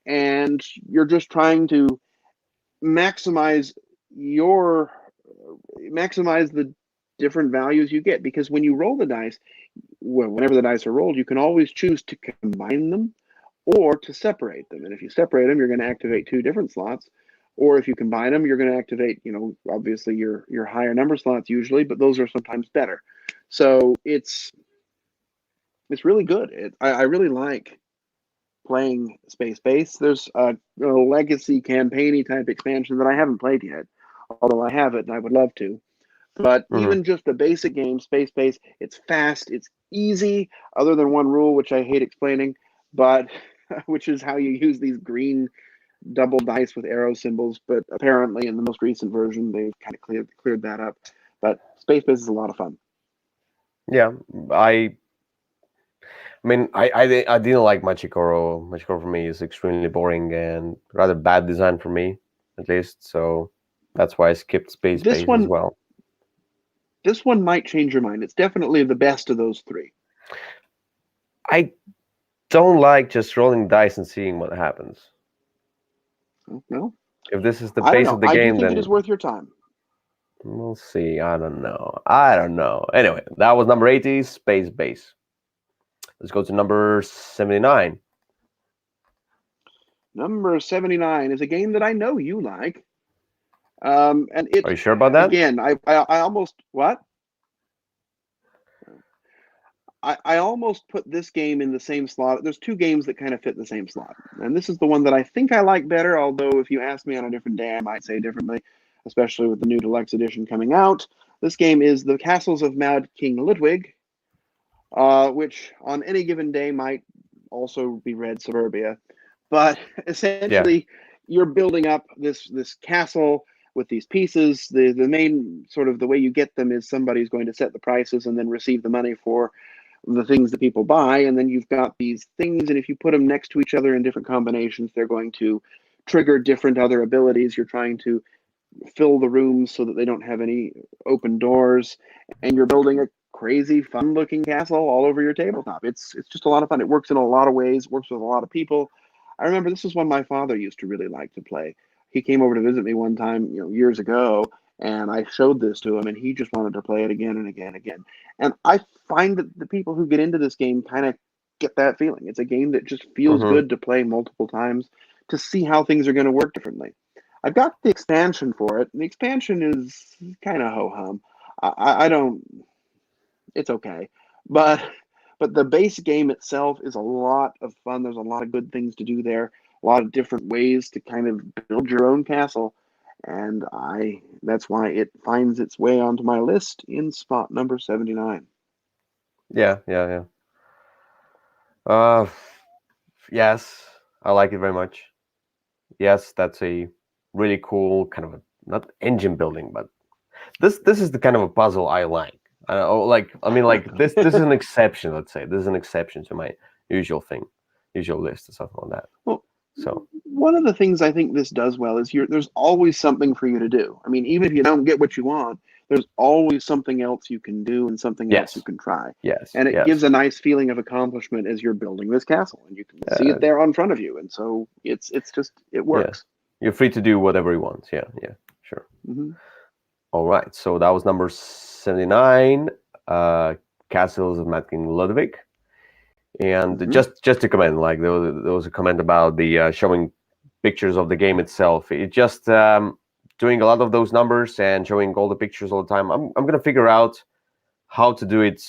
And you're just trying to maximize the different values you get, because when you roll the dice, whenever the dice are rolled, you can always choose to combine them or to separate them. And if you separate them, you're going to activate 2 different slots. Or if you combine them, you're going to activate, obviously your higher number slots usually, but those are sometimes better. So it's really good. I really like playing Space Base. There's a legacy campaigny type expansion that I haven't played yet, although I have it and I would love to. But Hmm. even just a basic game, Space Base, it's fast, it's easy, other than one rule, which I hate explaining, but which is how you use these green double dice with arrow symbols. But apparently in the most recent version, they've kind of cleared that up. But Space Base is a lot of fun. Yeah, I mean, I didn't like Machikoro. Machikoro for me is extremely boring and rather bad design for me, at least. So that's why I skipped Space This Base as one, well. this one might change your mind. It's definitely the best of those three. I don't like just rolling dice and seeing what happens. No, If this is the I don't base know. of the I do game, think it is then worth your time. we'll see. I don't know. I don't know. Anyway, that was number 80, Space Base. Let's go to number 79. Number 79 is a game that I know you like. And Are it, you sure about that? again, I almost, what? I almost put this game in the same slot. There's two games that kind of fit the same slot. And this is the one that I think I like better, although if you ask me on a different day, I might say differently, especially with the new deluxe edition coming out. This game is The Castles of Mad King Ludwig, which on any given day might also be read Suburbia. But Yeah. essentially, you're building up this castle with these pieces. The main sort of the way you get them is somebody's going to set the prices and then receive the money for the things that people buy. And then you've got these things, and if you put them next to each other in different combinations, they're going to trigger different other abilities. You're trying to fill the rooms so that they don't have any open doors, and you're building a crazy fun looking castle all over your tabletop. It's just a lot of fun. It works in a lot of ways, works with a lot of people. I remember this is one my father used to really like to play. He came over to visit me one time, years ago, and I showed this to him, and he just wanted to play it again and again and again. And I find that the people who get into this game kind of get that feeling. It's a game that just feels Hmm. good to play multiple times to see how things are going to work differently. I've got the expansion for it. The expansion is kind of ho hum. I don't. It's okay, but the base game itself is a lot of fun. There's a lot of good things to do there. A lot of different ways to kind of build your own castle, and that's why it finds its way onto my list in spot number 79. Yeah, yeah, yeah. Uh, yes, I like it very much. Yes, that's a really cool kind of not engine building, but this is the kind of a puzzle I like. I mean, like this is an exception. Let's say this is an exception to my usual list or something like that. Well, So one of the things I think this does well is there's always something for you to do. I mean, even if you don't get what you want, there's always something else you can do and something else you yes, can try. yes, And it gives yes. a nice feeling of accomplishment as you're building this castle, and you can see Uh, it there in front of you. And so it's just it yeah, works. you're free to do whatever you want. Yeah, yeah, sure. Hmm. All right. So that was number 79, Castles of Mad King Ludwig. And Hmm. just to comment, like there was a comment about the showing pictures of the game itself. It just doing a lot of those numbers and showing all the pictures all the time. I'm gonna figure out how to do it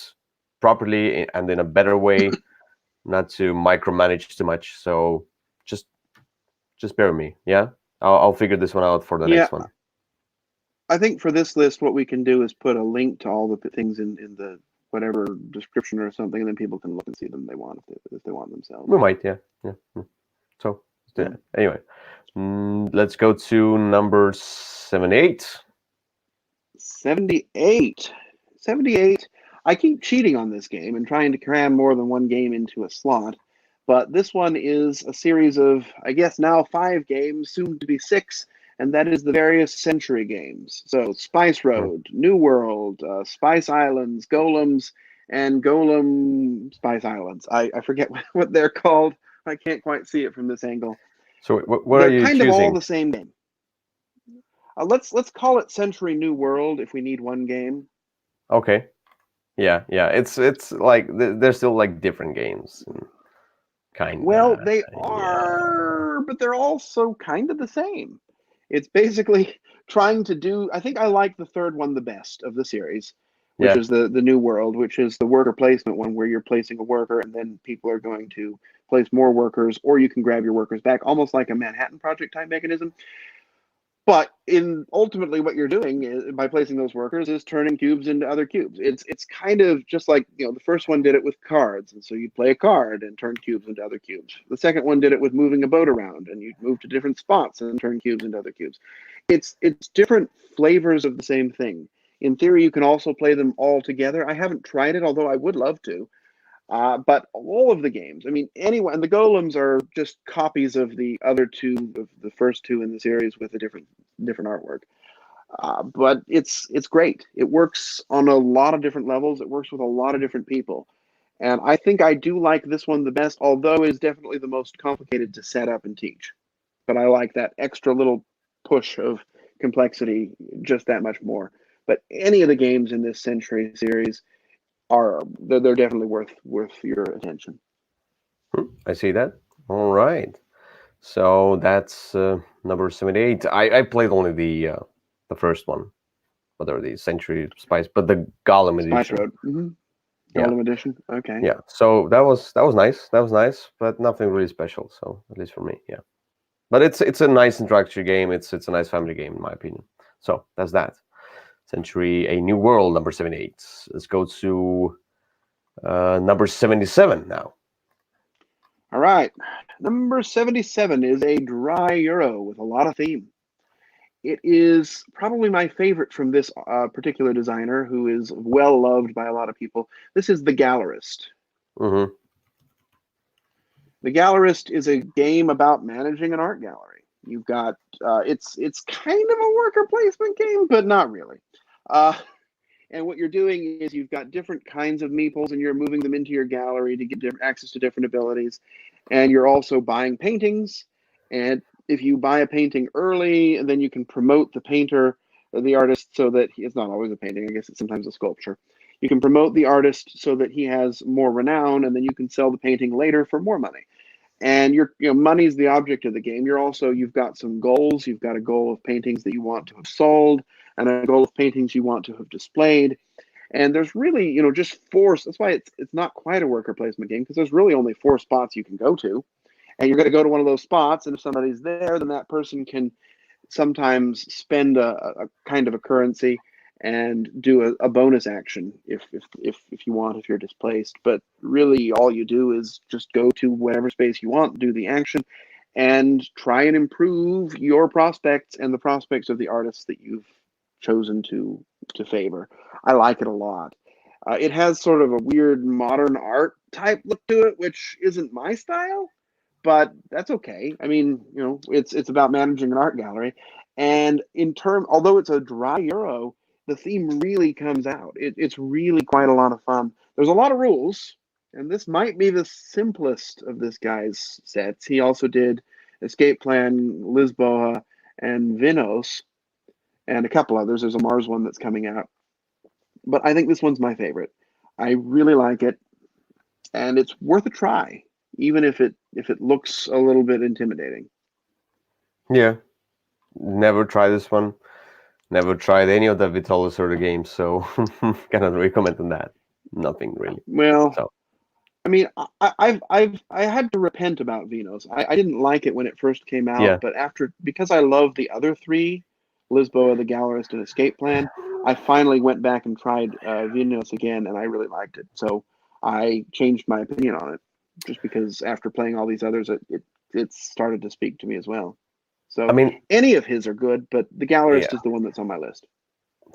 properly and in a better way, not to micromanage too much. So just bear with me. Yeah, I'll figure this one out for the Yeah, next one. I think for this list, what we can do is put a link to all the things in the whatever description or something, and then people can look and see them they want if they want themselves. We might, yeah, yeah. So Yeah. anyway, let's go to number 78. 78. 78. I keep cheating on this game and trying to cram more than one game into a slot, but this one is a series of, I guess now 5 games, soon to be 6, and that is the various Century games. So Spice Hmm. Road, New World, Spice Islands, Golems, and Golem Spice Islands. I forget what they're called. I can't quite see it from this angle. So what are They're you kind of all choosing? the same game. Let's call it Century New World if we need one game. Okay, yeah, yeah. It's like they're still like different games, Well, kinda. they Yeah. are, but they're also kind of the same. It's basically trying to do. I think I like the third one the best of the series, which Yeah. is the new world, which is the worker placement one, where you're placing a worker and then people are going to place more workers, or you can grab your workers back, almost like a Manhattan Project type mechanism. But ultimately what you're doing is, by placing those workers, is turning cubes into other cubes. It's kind of just like, the first one did it with cards, and so you'd play a card and turn cubes into other cubes. The second one did it with moving a boat around, and you'd move to different spots and turn cubes into other cubes. It's different flavors of the same thing. In theory, you can also play them all together. I haven't tried it, although I would love to. But all of the games, and the golems are just copies of the other two, of the first two in the series, with a different artwork. But it's great. It works on a lot of different levels. It works with a lot of different people. And I think I do like this one the best, although it is definitely the most complicated to set up and teach. But I like that extra little push of complexity just that much more. But any of the games in this Century series they're definitely worth your attention. I see that. All right. So that's number 78. I played only the first one, whether the Century Spice, but the Golem Spice edition. Road. Mm-hmm. Yeah. Golem edition. Okay. Yeah. So that was nice. That was nice, but nothing really special. So at least for me, yeah. But it's a nice introductory game. It's a nice family game in my opinion. So that's that. Century: A New World, number 78. Let's go to number 77 now. All right. Number 77 is a dry Euro with a lot of theme. It is probably my favorite from this particular designer, who is well loved by a lot of people. This is The Gallerist. Mm-hmm. The Gallerist is a game about managing an art gallery. You've got it's kind of a worker placement game, but not really. And what you're doing is you've got different kinds of meeples, and you're moving them into your gallery to get access to different abilities. And you're also buying paintings. And if you buy a painting early, then you can promote the painter or the artist so that it's not always a painting. I guess it's sometimes a sculpture. You can promote the artist so that he has more renown, and then you can sell the painting later for more money. And money's the object of the game. You've got some goals. You've got a goal of paintings that you want to have sold, and a goal of paintings you want to have displayed. And there's really, just four. That's why it's not quite a worker placement game, because there's really only 4 spots you can go to, and you're going to go to one of those spots. And if somebody's there, then that person can sometimes spend a kind of a currency and do a bonus action if you want, if you're displaced. But really, all you do is just go to whatever space you want, do the action, and try and improve your prospects and the prospects of the artists that you've chosen to favor. I like it a lot. It has sort of a weird modern art type look to it, which isn't my style, but that's okay. I mean, it's about managing an art gallery, and although it's a dry Euro, the theme really comes out. It's really quite a lot of fun. There's a lot of rules, and this might be the simplest of this guy's sets. He also did Escape Plan, Lisboa, and Vinos, and a couple others. There's a Mars one that's coming out. But I think this one's my favorite. I really like it, and it's worth a try, even if it looks a little bit intimidating. Yeah. Never tried this one. Never tried any of the Vitalis sort of games, so cannot recommend on that. Nothing really. Well, So. I mean, I had to repent about Vinos. I didn't like it when it first came out, Yeah. but because I love the other 3, Lisboa, The Gallerist, and Escape Plan, I finally went back and tried Vinos again, and I really liked it. So I changed my opinion on it, just because after playing all these others, it started to speak to me as well. So I mean, any of his are good, but The Gallerist yeah. is the one that's on my list.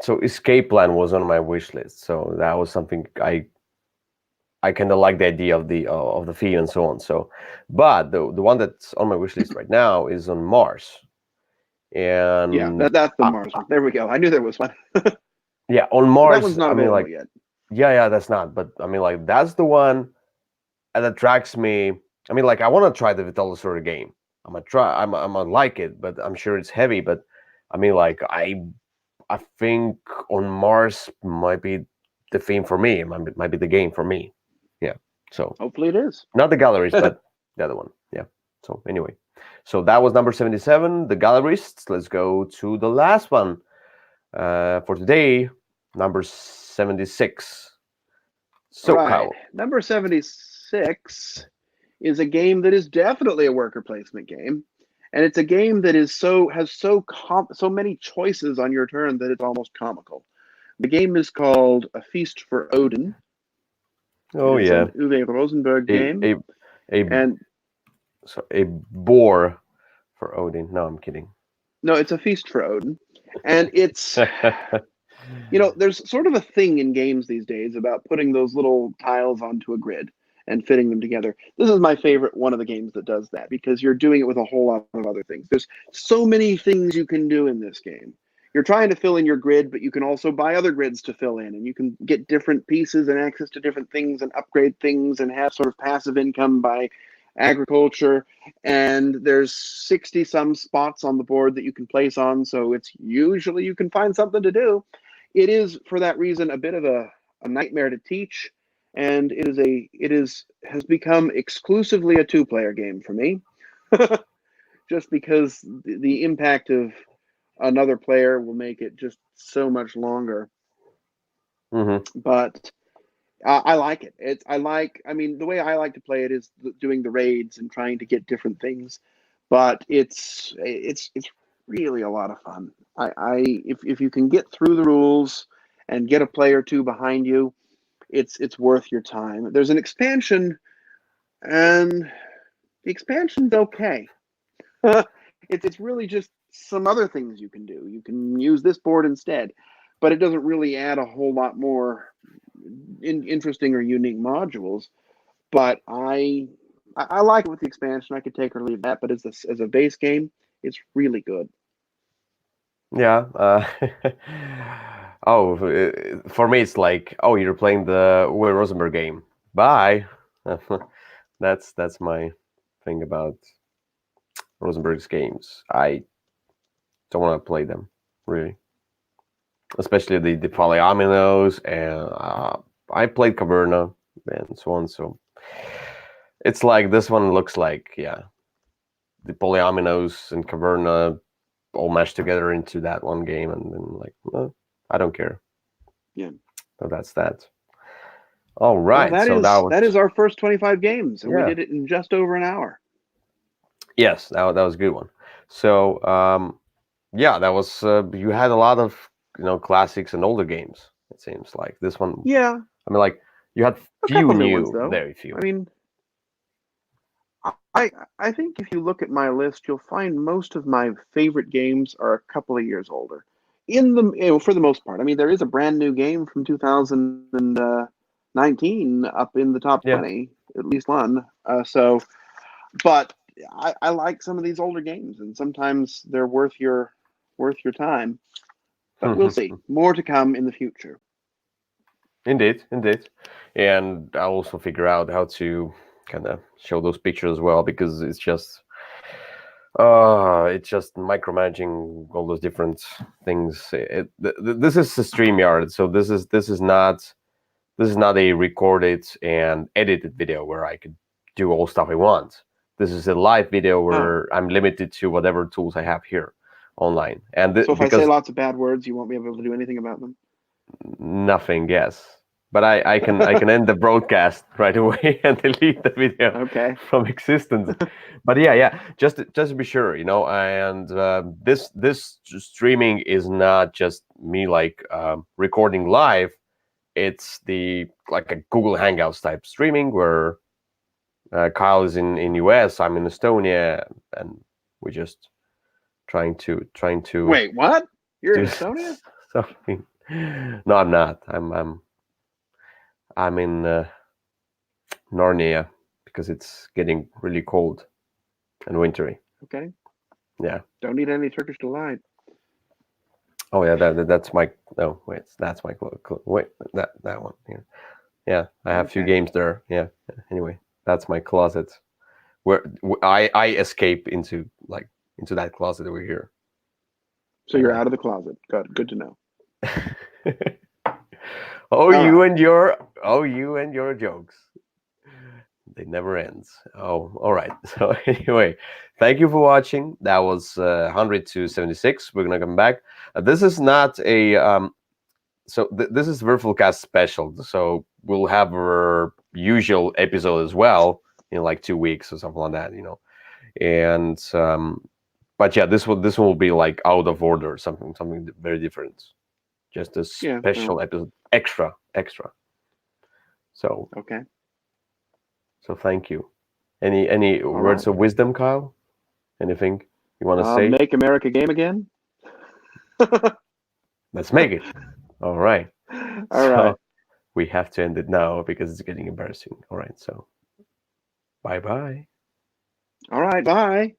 So Escape Plan was on my wish list, so that was something I kind of like the idea of the theme and so on. So, but the one that's on my wish list right now is on Mars, and yeah, that's the Mars one. There we go. I knew there was one. Yeah, on Mars. That one's not available yet. Yeah, that's not. But I mean, like, that's the one that attracts me. I mean, like, I want to try the Vitalis sort of game. I'm gonna like it, but I'm sure it's heavy. But I mean, like, I think on Mars might be the theme for me. It might be the game for me. Yeah. So hopefully it is. Not the Galleries, but the other one. Yeah. So anyway, so that was number 77, the Gallerists. Let's go to the last one for today. number 76. So, Right. Kyle. Number 76 is a game that is definitely a worker placement game. And it's a game that is has so many choices on your turn that it's almost comical. The game is called A Feast for Odin. Oh, it is yeah. an Uwe Rosenberg game. A boar for Odin. No, I'm kidding. No, it's A Feast for Odin. And it's, there's sort of a thing in games these days about putting those little tiles onto a grid and fitting them together. This is my favorite one of the games that does that because you're doing it with a whole lot of other things. There's so many things you can do in this game. You're trying to fill in your grid, but you can also buy other grids to fill in, and you can get different pieces and access to different things and upgrade things and have sort of passive income by agriculture. And there's 60 some spots on the board that you can place on, so it's usually you can find something to do. It is, for that reason, a bit of a nightmare to teach, and has become exclusively a 2-player game for me, just because the impact of another player will make it just so much longer. Mm-hmm. But I like it. The way I like to play it is doing the raids and trying to get different things. But it's really a lot of fun. If you can get through the rules and get a player or two behind you, it's worth your time. There's an expansion, and the expansion's okay. It's really just some other things you can do. You can use this board instead, but it doesn't really add a whole lot more interesting or unique modules. But I like it with the expansion. I could take or leave that, but as a base game, it's really good. Yeah. For me, it's like, oh, you're playing the Uwe Rosenberg game. Bye. That's my thing about Rosenberg's games. I don't want to play them, really. Especially the polyominoes, and I played Caverna and so on. So it's like this one looks like, yeah, the polyominoes and Caverna all mashed together into that one game, and then like, well, I don't care. Yeah. So that's that. All right. Well, that is our first 25 games, and yeah. we did it in just over an hour. Yes, that was a good one. So yeah, that was you had a lot of classics and older games. It seems like this one. Yeah. I mean, like you had few new, very few. I mean, I think if you look at my list, you'll find most of my favorite games are a couple of years older. For the most part. I mean, there is a brand new game from 2019 up in the top 20, at least one. But I like some of these older games, and sometimes they're worth your time. But we'll see. More to come in the future. Indeed. And I'll also figure out how to kind of show those pictures as well, because it's just micromanaging all those different things. This is a StreamYard, so this is not a recorded and edited video where I could do all stuff I want. This is a live video where I'm limited to whatever tools I have here online. And so if I say lots of bad words, you won't be able to do anything about them? Nothing, yes. But I can end the broadcast right away and delete the video from existence. But yeah, just to be sure, and this streaming is not just me like recording live. It's like a Google Hangouts type streaming where Kyle is in US, I'm in Estonia, and we're just trying to. Wait, what? You're in Estonia? Something. No, I'm not. I'm in Narnia because it's getting really cold and wintry. Okay. Yeah. Don't need any Turkish delight. Oh yeah, that's my. No, wait, that's my. Wait, that one here. Yeah, I have few games there. Yeah. Anyway, that's my closet, where I escape into that closet over here. So you're out of the closet. Good to know. You and your jokes. They never ends. Oh, all right. So anyway, thank you for watching. That was 100 to 76. We're gonna come back. This is not a so this is Würfelcast special. So we'll have our usual episode as well in like 2 weeks or something like that, And but yeah, this one will be like out of order, something very different. Just a special episode, extra. So okay. So thank you. Any words of wisdom, Kyle? Anything you want to say? Make America game again. Let's make it. All right. All right. We have to end it now because it's getting embarrassing. All right. So bye-bye. All right. Bye.